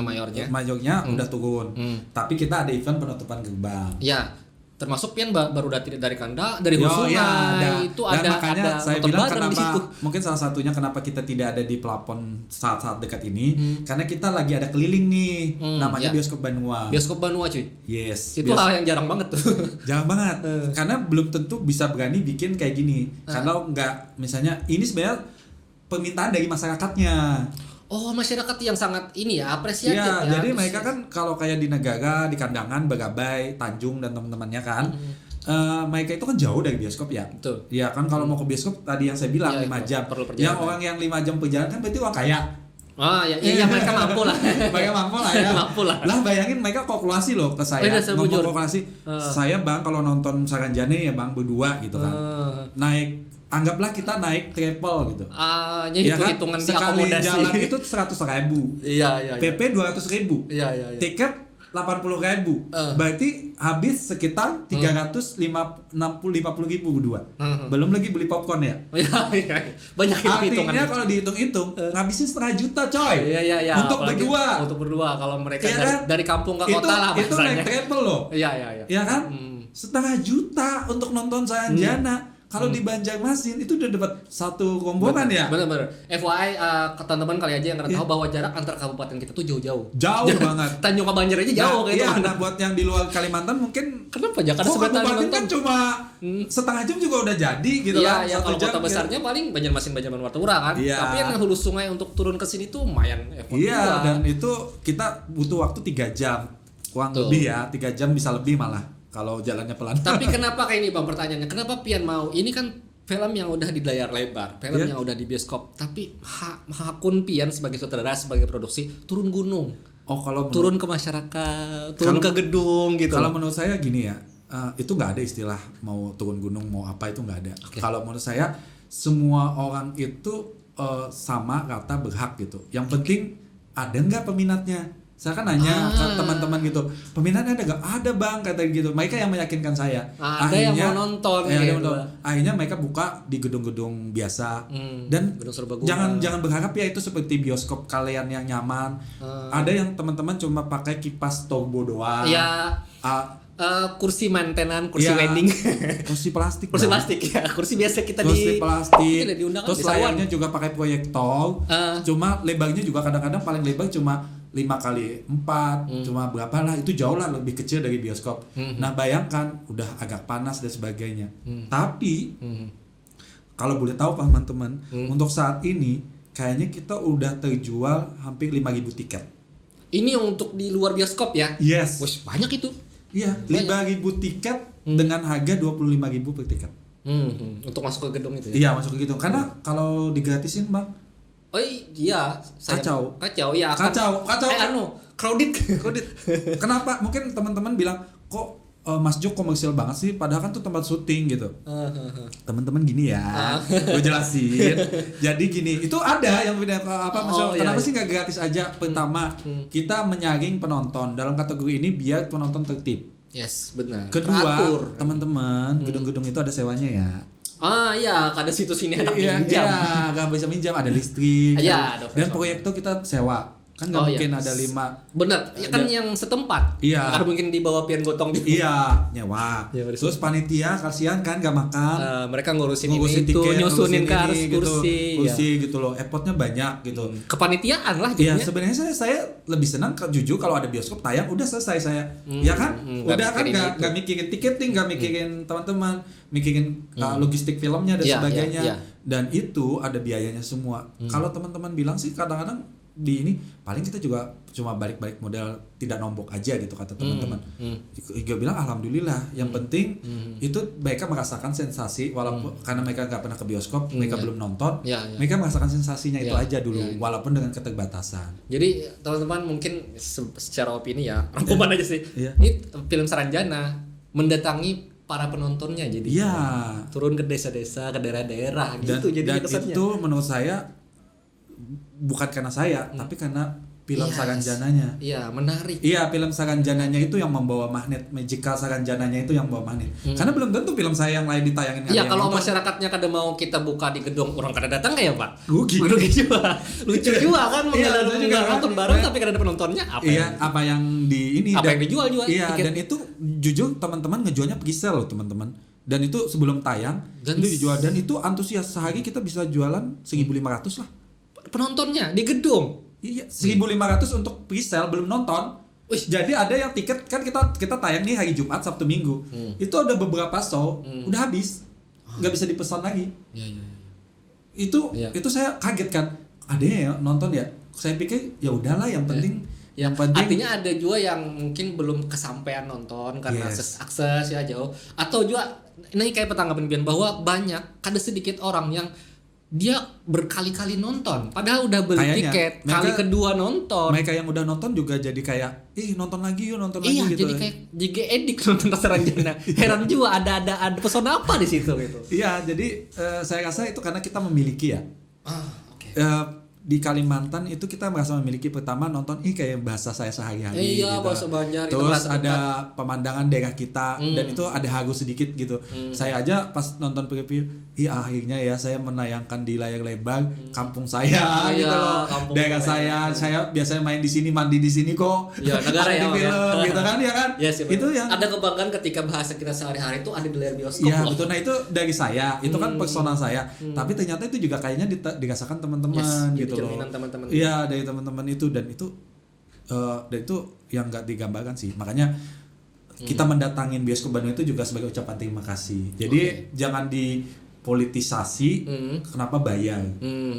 mayornya udah turun. Tapi kita ada event penutupan gerbang. Ya, termasuk Pian baru dari Kanda, dari Sungai itu ada. Makanya saya bilang kenapa mungkin salah satunya kenapa kita tidak ada di plafon saat-saat dekat ini, karena kita lagi ada keliling nih, namanya bioskop Banua. Bioskop Banua cuy. Yes. Itu hal yang jarang banget tuh. Jarang banget. Karena belum tentu bisa berani bikin kayak gini. Kalau nggak, misalnya ini sebenarnya permintaan dari masyarakatnya. Oh, masyarakat yang sangat ini ya, apresiatif ya. Jadi mereka kan kalau kayak di Negara, di Kandangan, Bagabai, Tanjung dan teman-temannya kan, mereka itu kan jauh dari bioskop ya. Betul. Ya kan kalau mau ke bioskop tadi yang saya bilang 5 jam. Yang orang yang 5 jam perjalanan kan berarti orang kaya. Ya mereka mampu lah. Mereka mampu lah ya. Lah bayangin mereka kalkulasi loh ke saya. Ngomong kalkulasi. Saya bang kalau nonton Saranjane ya bang berdua gitu kan. Anggaplah kita naik travel gitu. Jadi ya kan? Hitungan di akomodasi. Sekali jalan itu 100.000. Iya. PP 200.000. Iya. Tiket 80.000. Berarti habis sekitar 350.000 berdua. Belum lagi beli popcorn ya. Iya. Banyak hitungan. Artinya kalau dihitung-hitung ngabisin 500 juta coy. Iya. Untuk berdua kalau mereka ya dari kampung ke kota lah. Itu naik travel loh. Iya. Iya kan? 500 juta untuk nonton Saranjana. Kalau di Banjarmasin itu udah dapat satu rombongan ya. Bener-bener. FYI ke teman-teman kali aja yang nggak tahu bahwa jarak antar kabupaten kita tuh jauh-jauh. Jauh banget. Tanjung ke Banjar aja jauh gitu. Iya, nah buat yang di luar Kalimantan mungkin kenapa Jakarta kabupaten sebenarnya kan cuma setengah jam juga udah jadi gitu iya, kan. Iya, kalau kota besarnya paling Banjarmasin Martapura kan. Iya. Tapi yang hulu sungai untuk turun ke sini tuh lumayan effort. Iya, dan itu kita butuh waktu 3 jam. Kurang lebih ya, 3 jam bisa lebih malah kalau jalannya pelan. Tapi kenapa kayak ini Bang pertanyaannya? Kenapa Pian mau? Ini kan film yang udah di layar lebar, film yang udah di bioskop, tapi hakun Pian sebagai sutradara, sebagai produksi turun gunung. Oh, kalau turun ke masyarakat, turun ke gedung gitu. Kalau menurut saya gini ya, itu nggak ada istilah mau turun gunung mau apa itu nggak ada. Okay. Kalau menurut saya semua orang itu sama rata berhak gitu. Yang penting ada nggak peminatnya. Saya kan nanya ke teman-teman gitu, peminatnya ada nggak? Ada bang, kata gitu. Mereka yang meyakinkan saya. Ada yang mau nonton. Gitu. Akhirnya mereka buka di gedung-gedung biasa. Dan jangan berharap ya itu seperti bioskop kalian yang nyaman. Ada yang teman-teman cuma pakai kipas turbo doang. Iya. Kursi mantenan, kursi wedding, kursi plastik ya, kursi biasa kita kursi plastik. Terus layarnya juga pakai proyektor. Cuma lebarnya juga kadang-kadang paling lebar cuma 5x4, cuma berapa lah, itu jauh lah lebih kecil dari bioskop. Nah bayangkan udah agak panas dan sebagainya. Tapi kalau boleh tahu teman-teman, untuk saat ini kayaknya kita udah terjual hampir 5.000 tiket. Ini untuk di luar bioskop ya? Yes. Wih, banyak itu. Iya, 5.000 tiket dengan harga 25.000 per tiket. Untuk masuk ke gedung itu ya? Iya, masuk ke gedung. Karena kalau digratisin bang, oh iya, kacau ya. Kacau. Crowded. Kenapa? Mungkin teman-teman bilang kok Mas Jok komersial banget sih, padahal kan tuh tempat syuting gitu. Teman-teman gini ya, gue jelasin. Jadi gini, itu ada yang beda kenapa sih nggak gratis aja? Pertama, kita menyaring penonton dalam kategori ini biar penonton tertib. Yes, benar. Kedua, teman-teman, gedung-gedung itu ada sewanya ya. Iya, ada situs ini ada minjam. Iya, nggak bisa minjam, ada listrik. Iya, dan proyektor kita sewa. Kan nggak mungkin ada 5. Benar, ya kan yang setempat. Iya. Nggak mungkin dibawa pian gotong di. Iya, nyewa. Ya, terus panitia kasihan kan nggak makan. Mereka ngurusin tiket, nyusunin ke kursi gitu loh. Effortnya banyak gitu. Kepanitiaan lah jadinya. Iya, sebenarnya saya lebih senang jujur kalau ada bioskop tayang udah selesai saya. Ya kan? Udah kan nggak mikirin tiketing, nggak mikirin teman-teman, mikirin logistik filmnya dan sebagainya. Dan itu ada biayanya semua. Kalau teman-teman bilang sih kadang-kadang di ini paling kita juga cuma balik-balik modal tidak nombok aja gitu kata teman-teman. Gue bilang alhamdulillah, yang penting itu mereka merasakan sensasi walaupun karena mereka nggak pernah ke bioskop, mereka belum nonton, mereka merasakan sensasinya itu aja dulu walaupun dengan keterbatasan. Jadi teman-teman mungkin secara opini ya, rangkuman aja sih. Ini film Saranjana mendatangi para penontonnya jadi turun ke desa-desa, ke daerah-daerah gitu. Dan itu menurut saya bukan karena saya, tapi karena film Saranjananya. Iya, menarik. Iya, film Saranjananya itu yang membawa magnet, magical Saranjananya itu yang membawa magnet. Karena belum tentu film saya yang lain ditayangin. Iya, kalau masyarakatnya kada mau kita buka di gedung, orang kada datang kayak Pak. Rugi juga. Lucu juga kan nonton bareng tapi kada ada penontonnya. Apa yang di ini? Apa yang dijual juga? Iya, dan itu jujur teman-teman ngejualnya pre-sale loh teman-teman. Dan itu sebelum tayang itu dijual dan itu antusias, sehari kita bisa jualan 1.500 lah. Penontonnya di gedung. Iya, 1.500 untuk pre-sale belum nonton. Jadi ada yang tiket kan kita tayang nih hari Jumat, Sabtu, Minggu. Itu ada beberapa show udah habis. Nggak bisa dipesan lagi. Itu saya kaget kan. Adanya ya nonton ya. Saya pikir ya udahlah yang penting artinya ada juga yang mungkin belum kesampaian nonton karena akses ya jauh, atau juga ini kayak petanggapan Pian bahwa banyak ada sedikit orang yang dia berkali-kali nonton padahal udah beli tiket kali kedua nonton. Mereka yang udah nonton juga jadi kayak nonton lagi gitu. Jadi kayak juga edik nonton Saranjana. Heran juga ada pesona apa di situ gitu. Iya, jadi saya rasa itu karena kita memiliki ya. di Kalimantan itu kita merasa memiliki pertama nonton kayak bahasa saya sehari-hari gitu. Bahasa Banjar. Terus ada pemandangan daerah kita dan itu ada haru sedikit gitu. Saya aja pas nonton preview, akhirnya ya saya menayangkan di layar lebar kampung saya gitu loh. Daerah saya biasanya main di sini, mandi di sini kok. Ya, negara ada ya. di film gitu kan ya kan. Yes, itu yang ada kebanggaan ketika bahasa kita sehari-hari itu ada di layar bioskop. Iya betul. Nah itu dari saya, itu kan personal saya. Tapi ternyata itu juga kayaknya dirasakan teman-teman gitu loh. Teman-teman. Iya dari teman-teman itu dan itu yang nggak digambarkan sih. Makanya kita mendatangin bioskop Bandung itu juga sebagai ucapan terima kasih. Jadi jangan dipolitisasi. Kenapa bayar,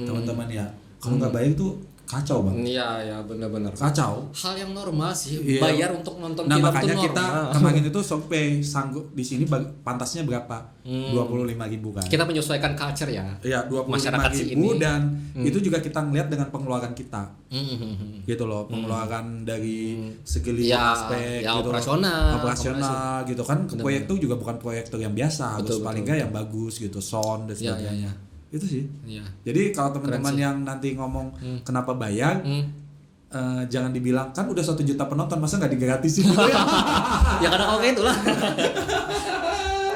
teman-teman ya? Kalau nggak bayar itu kacau bang. Iya benar-benar. Kacau. Hal yang normal sih. Iya. Bayar untuk nonton Nah film makanya itu kita normal. kemarin itu sampai sanggup di sini pantasnya berapa? 25.000 kan. Kita menyesuaikan culture ya. Iya, 25.000 dan itu juga kita ngeliat dengan pengeluaran kita. Gitu loh, pengeluaran dari segi aspek ya, gitu. Operasional gitu kan. Proyek itu juga bukan proyektor yang biasa, harus paling enggak yang bagus gitu, sound dan sebagainya. Itu sih. Iya. Jadi kalau teman-teman yang nanti ngomong kenapa bayar, jangan dibilang kan udah 1 juta penonton masa nggak digratisin gitu ya. Ya karena oke itulah.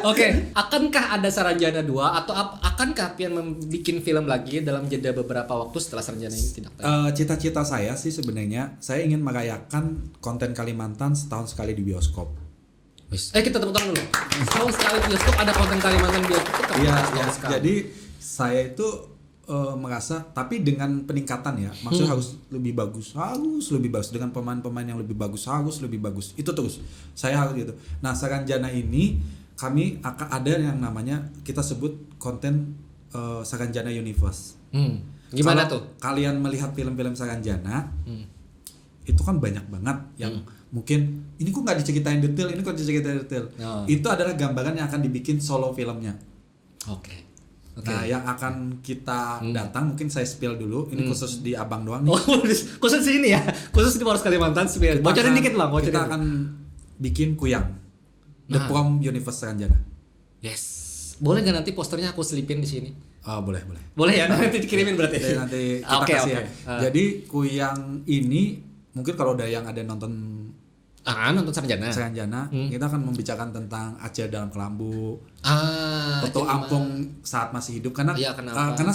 Oke, akankah ada Saranjana 2 atau akankah Pian membuat film lagi dalam jeda beberapa waktu setelah Saranjana ini tidak tahu? Cita-cita saya sih sebenarnya saya ingin merayakan konten Kalimantan setahun sekali di bioskop. Kita tepuk tangan dulu. Setahun sekali bioskop ada konten Kalimantan bioskop. Iya, jadi saya itu merasa tapi dengan peningkatan ya, maksudnya harus lebih bagus dengan pemain-pemain yang lebih bagus, harus lebih bagus. Itu terus. Saya harus gitu. Nah, Saranjana ini kami akan ada yang namanya kita sebut konten Saranjana Universe. Gimana Kalau tuh? Kalian melihat film-film Saranjana, itu kan banyak banget yang mungkin ini kok nggak diceritain detail, ini kok diceritain detail. Itu adalah gambaran yang akan dibikin solo filmnya. Oke. Nah, yang akan kita datang mungkin saya spill dulu. Ini khusus di Abang doang nih. Oh, khusus di sini ya. Khusus di Polres Kalimantan spill. Bocorin dikit lah, Kita akan bikin Kuyang. The Prom Universe Saranjana. Yes. Boleh nggak nanti posternya aku selipin di sini? Oh, boleh. Boleh ya, nanti dikirimin berarti. Nanti kita kasih ya. Jadi Kuyang ini mungkin kalau yang ada nonton nonton Saranjana. Kita akan membicarakan tentang Aceh dalam kelambu. Foto Ampung saat masih hidup karena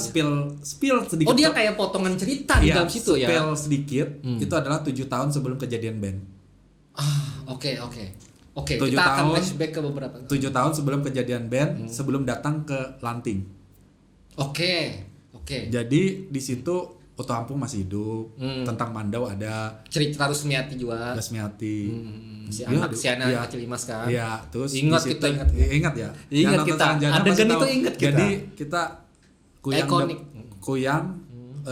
spill sedikit. Oh, dia kayak potongan cerita di dalam situ ya. Spill sedikit. Itu adalah 7 tahun sebelum kejadian band. Oke. Kita akan flashback ke beberapa. 7 tahun sebelum kejadian band, sebelum datang ke Lanting. Oke. Jadi di situ Oto Ampung masih hidup, tentang Mandau ada. Cerita Rusmiati juga. Si anak kecil Imas kan. Iya, terus ingat situ, kita ingat ya. Ingat kita. Adegan itu ingat kita. Jadi kita Kuyang ikonik.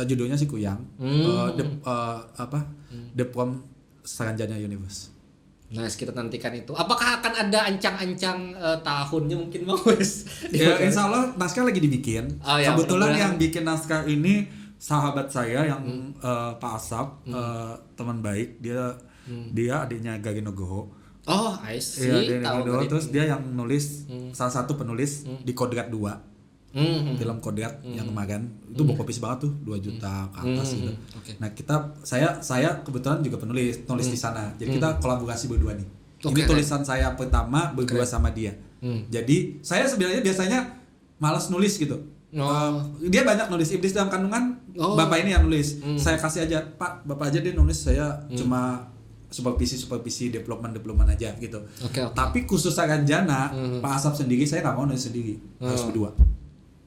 Judulnya sih Kuyang. The Prom Saranjana Universe. Nah, kita nantikan itu. Apakah akan ada ancang-ancang tahunnya mungkin Bang Wes? Ya, insya Allah naskah lagi dibikin. Kebetulan yang bikin naskah ini sahabat saya yang Pak Asap, teman baik. Dia adiknya Gari Nugroho. Oh, I see. Iya, terus dia yang nulis, salah satu penulis di Kodrat 2. Film Kodrat yang kemarin itu box office banget tuh, 2 juta ke atas gitu. Nah, saya kebetulan juga nulis di sana. Jadi kita kolaborasi berdua nih. Ini tulisan saya pertama berdua sama dia. Jadi saya sebenarnya biasanya malas nulis gitu. Dia banyak nulis Iblis dalam Kandungan. Bapak ini yang nulis. Saya kasih aja, Pak, Bapak aja dia nulis, saya cuma supervisi development aja gitu. Tapi khusus Saranjana, Pak Asap sendiri saya nggak mau nulis sendiri, harus berdua.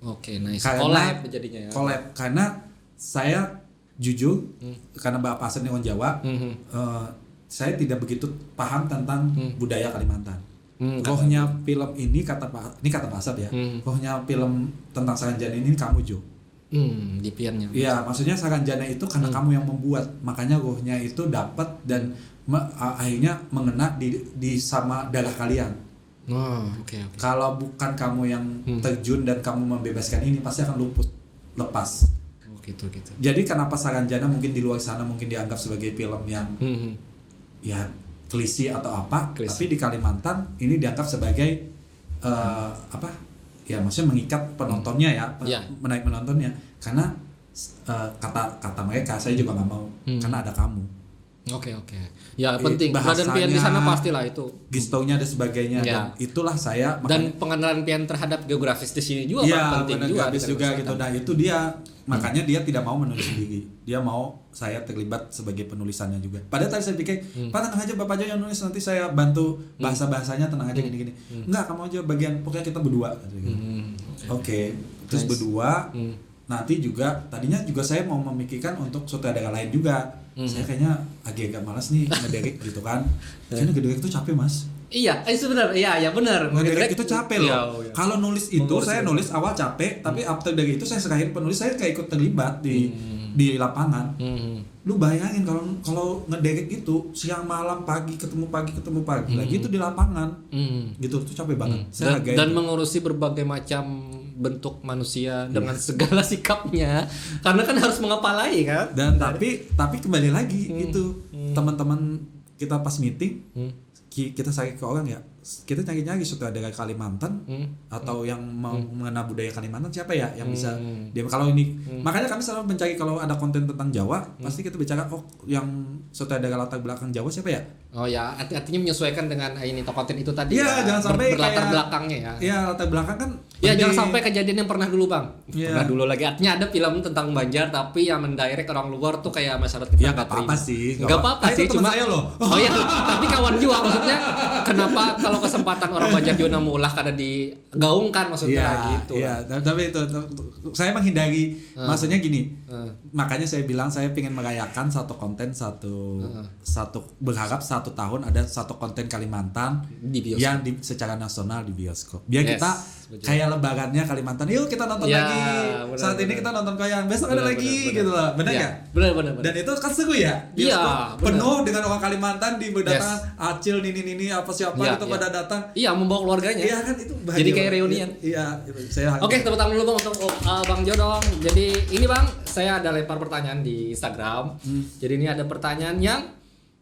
Nice. Collab jadinya ya. Collab karena saya jujur karena Bapak Asap ini orang Jawa, saya tidak begitu paham tentang budaya Kalimantan. Rohnya film ini kata Pak Asap ya. Rohnya film tentang Saranjana ini kamu Jo. Di piannya. Iya, maksudnya Saranjana itu karena kamu yang membuat, makanya rohnya itu dapat dan akhirnya mengena di sama darah kalian. Kalau bukan kamu yang terjun dan kamu membebaskan ini, pasti akan lepas. Gitu. Jadi kenapa Saranjana mungkin di luar sana mungkin dianggap sebagai film yang ya klise atau apa, tapi di Kalimantan ini dianggap sebagai ya maksudnya mengikat penontonnya ya, menarik penontonnya karena kata mereka saya juga nggak mau karena ada kamu. Oke. Ya penting. Badan pian di sana pastilah itu. Gistaunya dan sebagainya. Dan itulah saya. Dan pengenalan pian terhadap geografis di sini juga penting juga. Geografis juga gitu. Nah itu dia. Makanya dia tidak mau menulis sendiri. Dia mau saya terlibat sebagai penulisannya juga. Padahal tadi saya pikir, Pak tenang aja Bapak aja yang nulis, nanti saya bantu bahasa-bahasanya, tenang aja gini-gini. Enggak, kamu aja bagian, pokoknya kita berdua. Oke. Terus berdua. Nanti juga tadinya juga saya mau memikirkan untuk sutradara lain juga. Saya kayaknya agak malas nih ngedirect gitu kan. Kayaknya ngedirect itu capek Mas. Iya, itu benar. Iya benar. Ngedirect itu capek loh. Iya. Kalau nulis itu saya nulis awal capek, tapi after dari itu saya serahin penulis, saya kayak ikut terlibat di lapangan. Lu bayangin kalau ngedirect itu siang malam pagi ketemu pagi lagi itu di lapangan. Gitu itu capek banget. Dan mengurusi berbagai macam bentuk manusia dengan segala sikapnya, karena kan harus mengepalai kan. Dan tapi kembali lagi itu teman-teman kita pas meeting kita cari ke orang ya, kita nyari sutradara Kalimantan atau yang mau mengenal budaya Kalimantan siapa ya yang bisa dia kalau ini. Makanya kami selalu mencari kalau ada konten tentang Jawa pasti kita bicara yang sutradara latar belakang Jawa siapa ya. Oh ya, artinya menyesuaikan dengan ini konten itu tadi. Iya, jangan sampai latar belakangnya ya. Iya, latar belakang kan. Ya jangan sampai kejadian yang pernah dulu Bang. Pernah dulu lagi. Artinya ada film tentang Banjar tapi yang mendirect orang luar tuh kayak masyarakat kita. Ya enggak apa-apa sih. Enggak apa-apa sih, cuma saya loh. Oh iya, tapi kawan juga maksudnya. Kenapa kalau kesempatan orang Banjar juga ulah kada digaungkan maksudnya gitu. Iya, tapi itu saya menghindari. Maksudnya gini. Makanya saya bilang saya ingin merayakan satu konten satu berharap 1 tahun ada satu konten Kalimantan yang secara nasional di bioskop. Biar kita kayak lebarannya Kalimantan, yuk kita nonton lagi. Saat ini kita nonton koyang, besok ada lagi gitu loh. Benar enggak? Benar. Dan itu kan seru ya. Bioskop penuh dengan orang Kalimantan di berdatangan Acil ini apa siapa gitu pada datang. Iya, membawa keluarganya. Iya kan itu bahagia. Jadi kayak reunian. Iya, gitu. Oke, tepuk tangan dulu Bang untuk Bang Jodong. Jadi ini Bang, saya ada lempar pertanyaan di Instagram. Jadi ini ada pertanyaan yang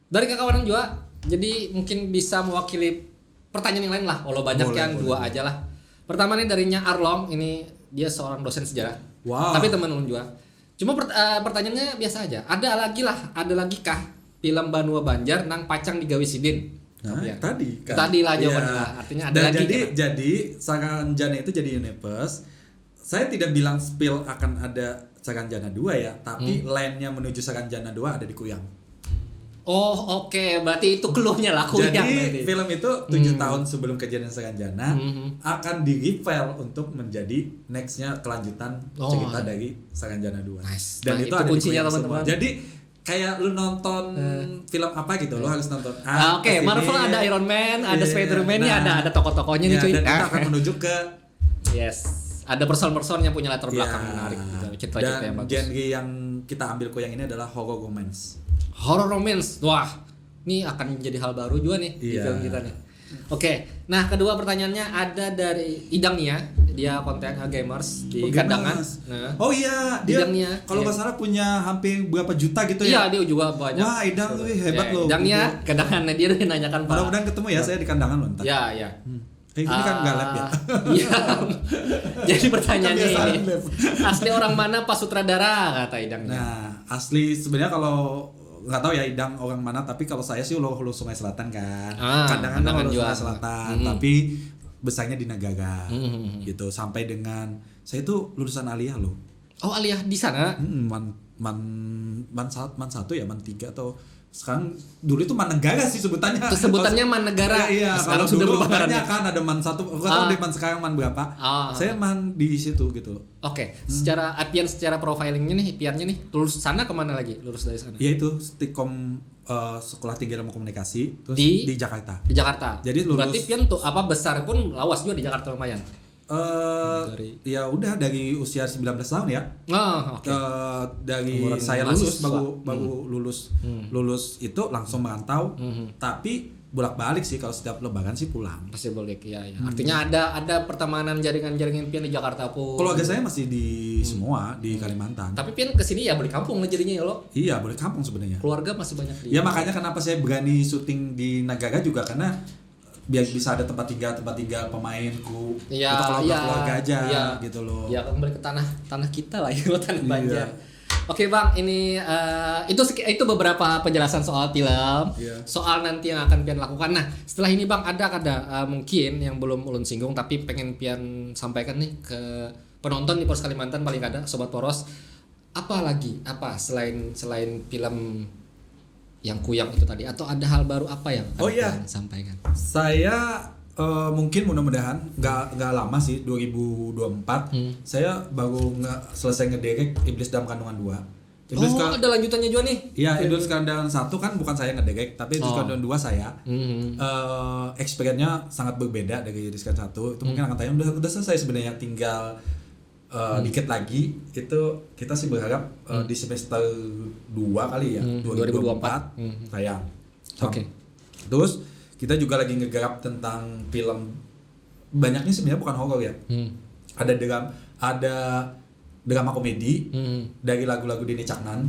dari kawan juga. Jadi mungkin bisa mewakili pertanyaan yang lain lah. Kalau banyak yang dua aja lah. Pertama nih darinya Arlong, ini dia seorang dosen sejarah. Wow. Tapi teman ulun juga. Cuma pertanyaannya biasa aja. Ada lagi kah film Banua Banjar nang pacang digawe sidin? Nah, ya. Tadi lah jawabannya. Artinya ada lagi. Jadi Saranjana itu jadi universe. Saya tidak bilang spill akan ada Saranjana 2 ya, tapi line-nya menuju Saranjana 2 ada di Kuyang. Oh oke. Berarti itu clue-nya lah Kuyang. Jadi film itu 7 tahun sebelum kejadian Saranjana akan di-reveal untuk menjadi next-nya kelanjutan cerita dari Saranjana 2. Nice. Dan itu ada kuncinya teman-teman. Jadi kayak lu nonton film apa gitu, lu harus nonton. Oke, Marvel ada Iron Man, ada Spider-Man, ada tokoh-tokohnya nih cuy. Dan kita akan menuju ke ada person-person yang punya latar belakang menarik gitu. Cerita-cerita yang bagus. Dan genre yang kita ambil Kuyang ini adalah horror romance. Horror romance. Wah, ini akan menjadi hal baru juga nih di film kita nih. Oke, nah kedua pertanyaannya ada dari Idang nih ya. Dia konten gamers di Kandangan. Nah. Oh iya, dia kalau nggak salah punya hampir berapa juta gitu ya. Iya, dia juga banyak. Wah, Idang tuh hebat loh. Idang ya, Kandangan dia udah nanyakan Pak. Mudah-mudahan ketemu ya, saya di Kandangan loh ntar. Iya. Ini kan nggak lab ya. Iya. Jadi pertanyaannya ini. Asli orang mana Pak Sutradara kata Idang. Nah, asli sebenarnya kalau nggak tahu ya Idang orang mana, tapi kalau saya sih Hulu Sungai Selatan kan. Kandangan Hulu Sungai Selatan, tapi besarnya di Nagara. Gitu sampai dengan saya itu lulusan aliyah loh. Oh, aliyah di sana? Man 1 ya, Man 3 atau sekarang dulu itu Man Negara sih sebutannya. Sebutannya Man Negara. Iya, sekarang sudah berubah kan ada Man 1. Enggak tahu deh Man sekarang Man berapa. Saya Man di situ gitu. Oke. Secara profilingnya nih, Piannya nih lulus sana kemana lagi? Lulus dari sana? Iya itu Stikom Sekolah Tinggi Ilmu Komunikasi terus di Jakarta. Di Jakarta. Jadi lulus. Berarti Pian tuh besar pun lawas juga di Jakarta lumayan. Ya udah dari usia 19 tahun ya. Dari saya lulus baru lulus itu langsung merantau. Tapi bolak-balik sih kalau setiap lebaran sih pulang. Pasti balik ya. Artinya ada pertemanan jaringan Pian di Jakarta pun. Keluarga saya masih di semua di Kalimantan. Tapi Pian kesini ya balik kampung lah jadinya ya lo. Iya, balik kampung sebenarnya. Keluarga masih banyak di. Ya makanya kenapa saya berani syuting di Nagara juga karena biar bisa ada tempat tinggal pemainku. Iya, untuk keluarga aja iya. gitu loh. Ya kembali ke tanah kita lah ya, tanah Banjar. Iya. Oke Bang, ini itu beberapa penjelasan soal film, soal nanti yang akan Pian lakukan. Nah, setelah ini Bang ada mungkin yang belum ulun singgung tapi pengen Pian sampaikan nih ke penonton di Poros Kalimantan paling ada Sobat Poros. Apa selain film yang Kuyang itu tadi, atau ada hal baru apa yang akan Pian sampaikan? Saya mungkin mudah-mudahan nggak lama sih 2024 saya baru selesai ngedirect Iblis dalam Kandungan 2. Ada lanjutannya juga nih. Iya, Iblis Kandungan 1 kan bukan saya ngedirect, tapi Iblis Kandungan 2 saya. Experience-nya sangat berbeda dari Iblis Kandungan 1. Itu mungkin akan tayang udah selesai sebenarnya, tinggal dikit lagi. Itu kita sih berharap di semester 2 kali ya, 2024 tayang. Oke. Terus kita juga lagi ngegarap tentang film, banyaknya sebenarnya bukan horor ya. Ada drama komedi dari lagu-lagu Denny Caknan.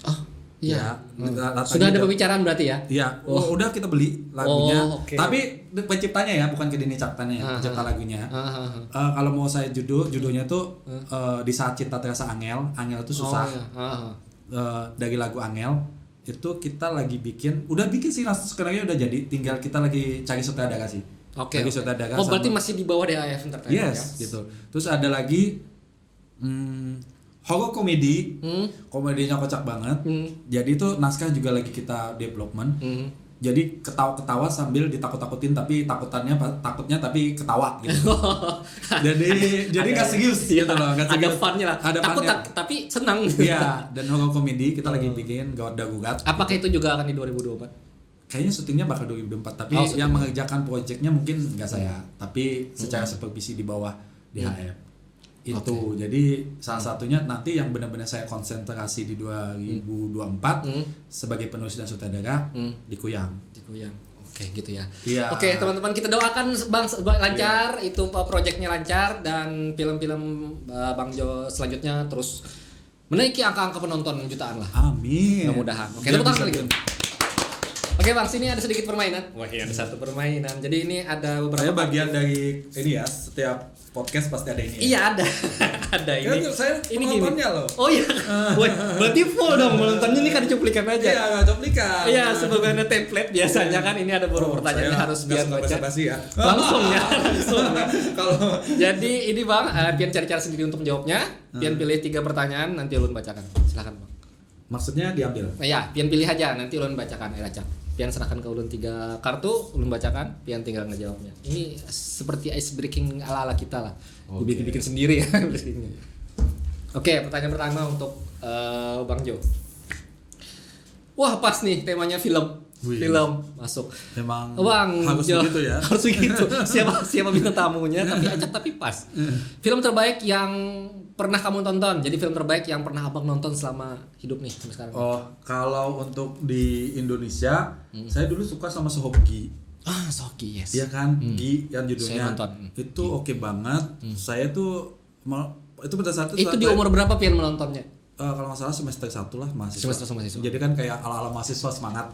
Oh iya. Ya, sudah ada pembicaraan berarti ya? Iya. Udah kita beli lagunya. Okay. Tapi penciptanya ya, bukan ke Denny Caknan ya, pencipta lagunya. Kalau mau saya judulnya tuh Di Saat Cinta Terasa Angel itu susah. Dari lagu Angel itu kita lagi udah bikin sih, skenario udah jadi, tinggal kita lagi cari sutradara sih. Oke. Sutradara. Berarti masih di bawah DAF Entertainment. Yes, gitu. Terus ada lagi horror komedi, komedinya kocak banget. Jadi itu naskah juga lagi kita development. Jadi ketawa-ketawa sambil ditakut-takutin, tapi takutnya tapi ketawa gitu. jadi nggak serius gitu loh, nggak serius. Ada funnya lah. Takut tapi senang. Iya, dan horror komedi kita lagi bikin Gawat Darurat. Apakah itu juga akan di 2024? Kayaknya syutingnya bakal 2024, tapi yang mengerjakan proyeknya mungkin nggak saya, tapi secara supervisi di bawah DHF. Itu jadi salah satunya nanti yang benar-benar saya konsentrasi di 2024 sebagai penulis dan sutradara di Kuyang. Oke, gitu ya. Iya. Oke, teman-teman, kita doakan Bang lancar, itu proyeknya lancar, dan film-film Bang Jo selanjutnya terus menaiki angka-angka penonton jutaan lah. Amin. Mudah-mudahan. Oke, tepuk tangan lagi. Oke Bang, sini ada sedikit permainan. Wah, iya, ada satu permainan. Jadi ini ada beberapa. Saya bagian dari ini ya, setiap podcast pasti ada ini. Iya, ada. Ada ini. Ya, saya penontonnya loh. Oh iya. Berarti full dong menontonnya, ini kan cuplikan aja. Iya, nggak cuplikan. Iya, sebagaimana template biasanya kan ini ada beberapa pertanyaan yang harus Pian baca. Ya. Langsung ya. Kalau jadi ini Bang, Pian cari cara sendiri untuk menjawabnya. Pian pilih 3 pertanyaan, nanti ulun bacakan. Silakan Bang. Maksudnya diambil? Iya, Pian pilih aja, nanti ulun bacakan. Acak. Pian serahkan ke ulun 3 kartu, ulun bacakan, Pian tinggal ngejawabnya. Ini seperti ice breaking ala-ala kita lah. Okay. Bikin sendiri ya. Oke, pertanyaan pertama untuk Bang Jo. Wah, pas nih temanya film. Film masuk. Memang Bang harus Jo, begitu ya. Harus begitu. Siapa bintang tamunya, tapi acak tapi pas. Film terbaik yang pernah kamu tonton. Jadi film terbaik yang pernah Abang nonton selama hidup nih sampai sekarang. Oh, kalau untuk di Indonesia, saya dulu suka sama Sohobgi. Sohobgi, yes. Iya kan, Gi yang judulnya. Saya nonton. Itu oke banget. Saya tuh itu pada saat itu di umur berapa Pian menontonnya? Kalau nggak salah semester 1 lah, mahasiswa. Semester mahasiswa. Jadi kan kayak ala-ala mahasiswa semangat.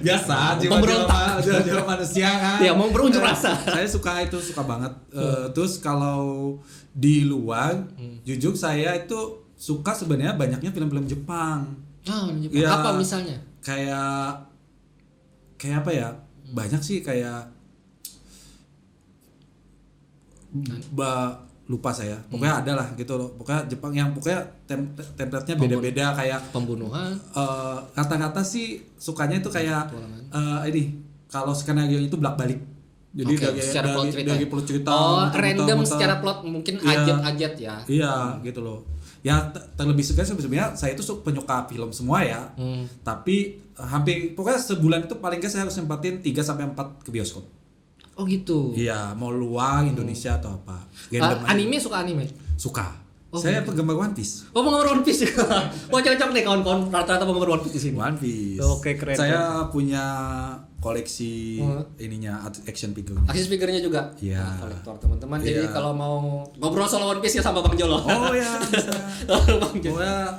Biasa, jiwa manusia kan. Ya, mau berunjuk rasa. Saya suka banget. Terus kalau di luar, jujur saya itu suka sebenarnya banyaknya film-film Jepang. Jepang. Ya, apa misalnya? Kayak apa ya? Banyak sih kayak lupa saya, pokoknya ada lah gitu loh, pokoknya Jepang yang pokoknya template-nya beda-beda, kayak pembunuhan, kata-kata sih sukanya itu kayak ini kalau skenario itu belak-balik, jadi dari plot cerita random secara plot mungkin ajat ya, iya gitu loh ya. Terlebih sebenarnya saya itu penyuka film semua ya, tapi hampir pokoknya sebulan itu paling nggak saya harus sempatin 3-4 ke bioskop. Oh gitu. Iya, mau luar Indonesia atau apa. Anime suka anime? Suka. Saya penggemar One Piece. Oh, penggemar One Piece. Wah, cocok nih kawan-kawan rata-rata penggemar One Piece di sini. One Piece. Oke, keren. Saya punya koleksi ininya action figure. Action figurnya juga. Iya. Kolektor teman-teman. Jadi kalau mau ngobrol soal One Piece ya sama Bang Jolo. Oh ya, bisa. Bang Jolo. Pokoknya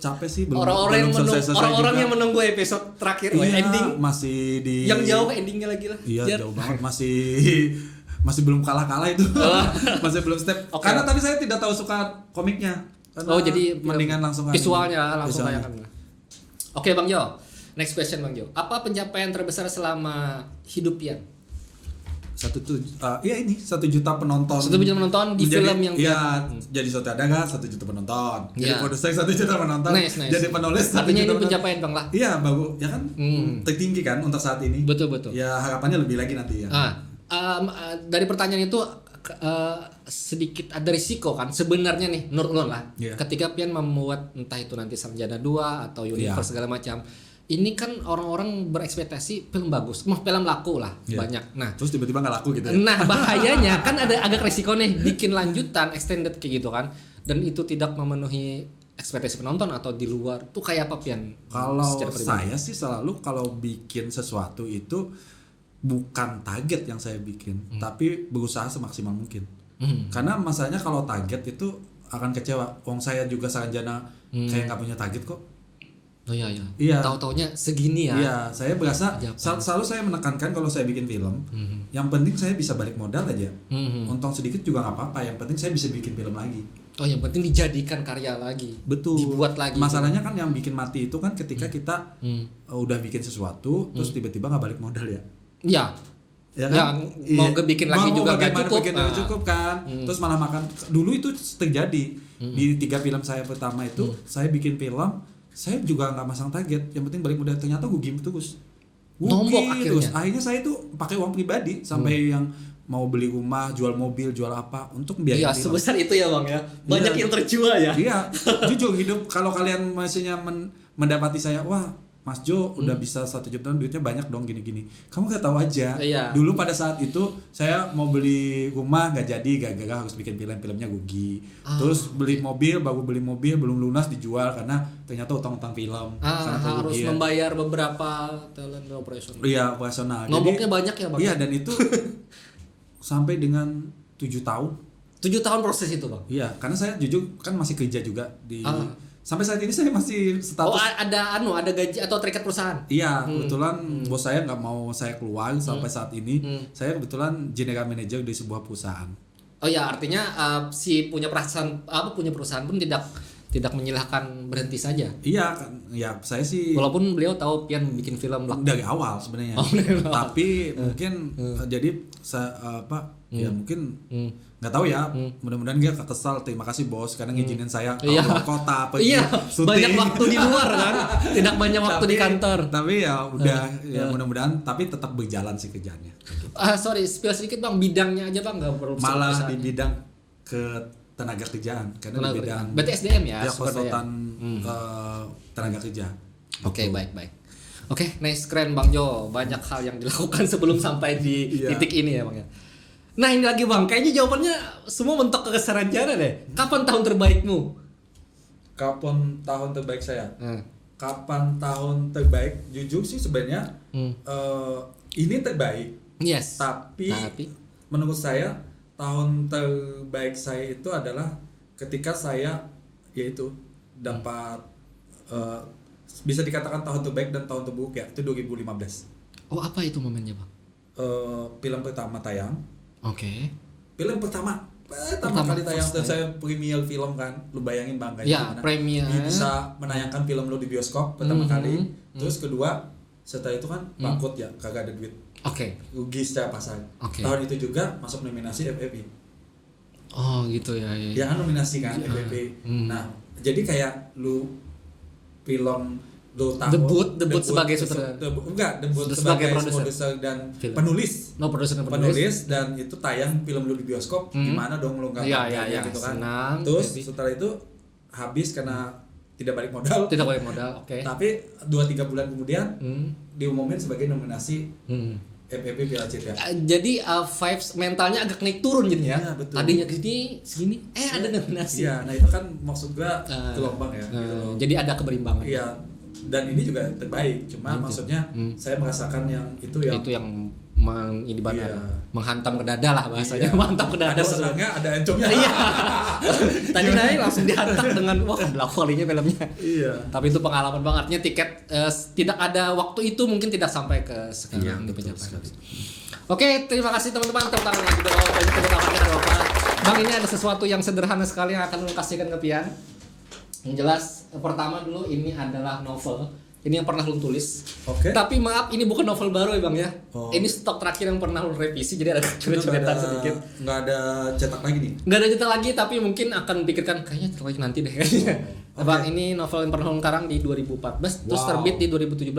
capek sih belum Orang-orang selesai yang menunggu episode terakhir ending masih di yang jauh endingnya lagi lah. Iya, jauh banget, masih belum kalah itu. Masih belum step. Okay. Karena tapi saya tidak tahu suka komiknya. Jadi mendingan langsung visualnya langsung tayangkan. Oke, Bang Jo. Next question, Bang Jo. Apa pencapaian terbesar selama hidup Pian? 1 juta penonton. 1 juta penonton di film yang jadi sutradara 1 juta penonton. Jadi Ya. produser 1 juta penonton. Nice. Jadi penulis 1 artinya juta ini pencapaian Bang lah. Iya, bagus. Ya kan? Tertinggi kan untuk saat ini. Betul. Ya harapannya lebih lagi nanti ya. Dari pertanyaan itu sedikit ada risiko kan sebenarnya nih menurut lo lah. Ketika Pian membuat entah itu nanti Sarjana 2 atau Universe segala macam. Ini kan orang-orang berekspektasi film bagus, film laku lah banyak. Nah, terus tiba-tiba nggak laku gitu. Nah, bahayanya kan ada agak resiko nih bikin lanjutan extended kayak gitu kan, dan itu tidak memenuhi ekspektasi penonton atau di luar tuh kayak apa Pian? Kalau saya sih selalu kalau bikin sesuatu itu bukan target yang saya bikin, tapi berusaha semaksimal mungkin. Karena masalahnya kalau target itu akan kecewa. Wong saya juga Sarjana kayak nggak punya target kok. Oh iya. Tahu-taunya segini ya. Iya, saya berasa selalu saya menekankan kalau saya bikin film, yang penting saya bisa balik modal aja. Untung sedikit juga nggak apa-apa, yang penting saya bisa bikin film lagi. Oh, yang penting dijadikan karya lagi. Betul. Dibuat lagi. Masalahnya kan yang bikin mati itu kan ketika kita udah bikin sesuatu, terus tiba-tiba nggak balik modal ya. Iya. Ya kan? Mau bikin lagi juga nggak cukup kan. Terus malah makan. Dulu itu terjadi di 3 film saya pertama itu, saya bikin film. Saya juga nggak masang target, yang penting balik modal, ternyata gue game terus. Akhirnya saya tuh pakai uang pribadi sampai yang mau beli rumah, jual mobil, jual apa untuk biaya. Iya, sebesar itu ya Bang ya. Banyak yang terjual ya. Iya, jujur hidup kalau kalian maksudnya mendapati saya, wah Mas Jo udah bisa 1 juta duitnya banyak dong gini-gini. Kamu gak tahu aja. Iya. Dulu pada saat itu saya mau beli rumah gak jadi, gara-gara harus bikin filmnya rugi. Terus beli mobil, baru beli mobil belum lunas dijual karena ternyata utang-utang film. Harus membayar beberapa talent operasional. Iya, operasional. Nomboknya banyak ya Bang. Iya, dan itu sampai dengan 7 tahun. 7 tahun proses itu Bang. Iya, karena saya jujur kan masih kerja juga di sampai saat ini saya masih status. Ada gaji atau terikat perusahaan. Iya, kebetulan bos saya nggak mau saya keluar sampai saat ini. Saya kebetulan general manager di sebuah perusahaan. Oh ya, artinya si punya perusahaan pun tidak menyilahkan berhenti saja. Iya kan, ya saya sih. Walaupun beliau tahu Pian bikin film dari awal sebenarnya. Tapi mungkin jadi ya mungkin nggak tahu ya. Mudah-mudahan dia kesal. Terima kasih bos karena ngizinin saya keluar kota pergi syuting. Banyak waktu di luar kan, tidak banyak waktu di kantor. Tapi ya udah ya mudah-mudahan tapi tetap berjalan sih kerjaannya. Sorry, spill sedikit Bang, bidangnya aja Bang, nggak perlu. Malah di bidang ke tenaga kerjaan karena di bidang. Berarti SDM ya? Ya konsultan tenaga kerja. Oke, baik. Oke, nice, keren Bang Jo. Banyak hal yang dilakukan sebelum sampai di titik ini ya Bang ya. Nah ini lagi Bang, kayaknya jawabannya semua mentok ke Sarjana deh. Kapan tahun terbaikmu? Kapan tahun terbaik saya? Kapan tahun terbaik? Jujur sih sebenarnya ini terbaik. Yes. Tapi menurut saya tahun terbaik saya itu adalah ketika saya yaitu dapat bisa dikatakan tahun terbaik dan tahun terburuk ya, itu 2015. Oh, apa itu momennya Bang? Film pertama tayang. Oke. Film pertama kali tayang dan saya premier film kan. Lu bayangin Bang kayak gimana? Premier. Bisa menayangkan film lu di bioskop pertama kali. Terus kedua, setelah itu kan bangkrut ya, kagak ada duit. Oke. Rugi secara pasar. Tahun itu juga masuk nominasi FFI. Oh, gitu ya. Ya kan nominasi kan FFI. Nah, jadi kayak lu film debut sebagai sutradara. Debut sebagai produser dan penulis. Penulis dan itu tayang film lu di bioskop. Gimana dong lu enggak gitu kan. Senang, terus setelah itu habis karena tidak balik modal. Oke. Tapi 2-3 bulan kemudian diumumin sebagai nominasi FFP Piala Citra. Jadi vibes mentalnya agak naik turun gitu ya. Betul. Tadinya segini ada nominasi. Iya, nah itu kan maksud gua gelombang ya. Gitu. Jadi ada keberimbangan. Iya. Dan ini juga terbaik, cuma maksudnya saya merasakan yang itu yang menghantam ke dada lah bahasanya, menghantam ke dada. Ada senangnya, ada encongnya. Iya. Tadi naik langsung dihantam dengan wah belakolinya filmnya. Iya. Tapi itu pengalaman banget. Artinya tiket tidak ada waktu itu mungkin tidak sampai ke sekarang di pencapaian. Oke, terima kasih teman-teman. Tepuk tangan lagi dong. Tepuk tangan kita Bapak. Bang, ini ada sesuatu yang sederhana sekali yang akan lu kasihkan ke Pian. Yang jelas, pertama dulu ini adalah novel. Ini yang pernah lu tulis. Oke. Tapi maaf, ini bukan novel baru ya Bang ya. Oh. Ini stok terakhir yang pernah lu revisi, jadi ada coret-coretan sedikit. Nggak ada cetak lagi nih? Nggak ada cetak lagi, tapi mungkin akan pikirkan kayaknya cetak lagi nanti deh kayaknya. Okay. Bang, ini novel yang pernah lu karang di 2014, terus terbit di 2017.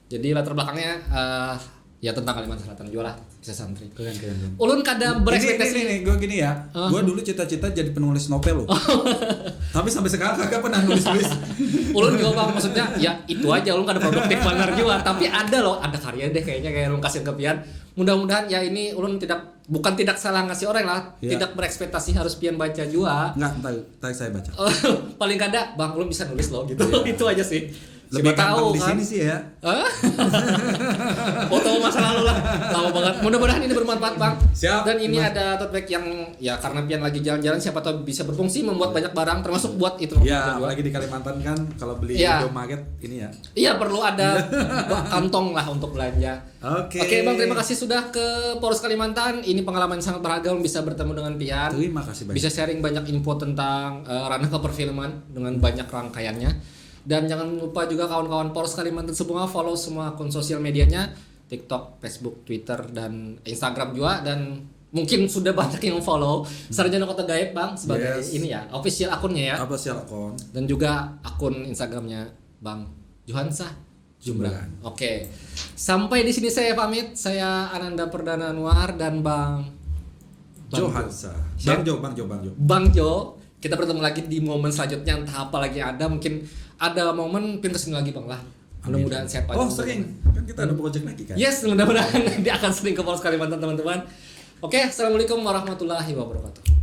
Jadi latar belakangnya ya tentang Kalimantan Selatan jualah bisa santri. Keren. Ulun kada berekspektasi Ini gue gini ya. Gue dulu cita-cita jadi penulis novel loh. Tapi sampai sekarang kagak pernah nulis. Ulun juga Bang, maksudnya ya itu aja, ulun kada produktif benar juga, tapi ada loh, ada karya deh kayaknya kayak ulun kasih ke Pian. Mudah-mudahan ya ini ulun bukan tidak salah ngasih orang lah, tidak berekspektasi harus Pian baca juga. Enggak, entar saya baca. Paling kada Bang, ulun bisa nulis loh gitu. Itu aja sih. Lebih tahu di kan sini sih ya. Foto masa lalu lah, lama banget. Mudah-mudahan ini bermanfaat Bang. Siap. Dan ini ada tote bag yang ya karena Pian lagi jalan-jalan, siapa tahu bisa berfungsi membuat banyak barang, termasuk buat itu. Ya, apalagi di Kalimantan kan kalau beli di market ini ya. Iya, perlu ada kantong lah untuk belanja. Oke. Oke Bang, terima kasih sudah ke Polres Kalimantan. Ini pengalaman sangat berharga bisa bertemu dengan Pian. Terima kasih banyak. Bisa sharing banyak info tentang ranah keperfilman dengan banyak rangkaiannya. Dan jangan lupa juga kawan-kawan Polres Kalimantan semua follow semua akun sosial medianya, TikTok, Facebook, Twitter, dan Instagram juga. Dan mungkin sudah banyak yang follow Sarjana Kota Gaib Bang sebagai ini ya official akunnya ya. Official akun. Dan juga akun Instagramnya Bang Johansa Jumbrang. Oke. Sampai di sini saya pamit. Saya Ananda Perdana Anwar dan Bang Johansa. Bang Jo. Kita bertemu lagi di momen selanjutnya, entah apa lagi ada, mungkin ada momen pindah kesini lagi Bang lah. Mudah-mudahan sehat. Oh sering, kan kita ada project lagi kan? Yes, mudah-mudahan dia akan sering ke Polres Kalimantan teman-teman. Oke, assalamualaikum warahmatullahi wabarakatuh.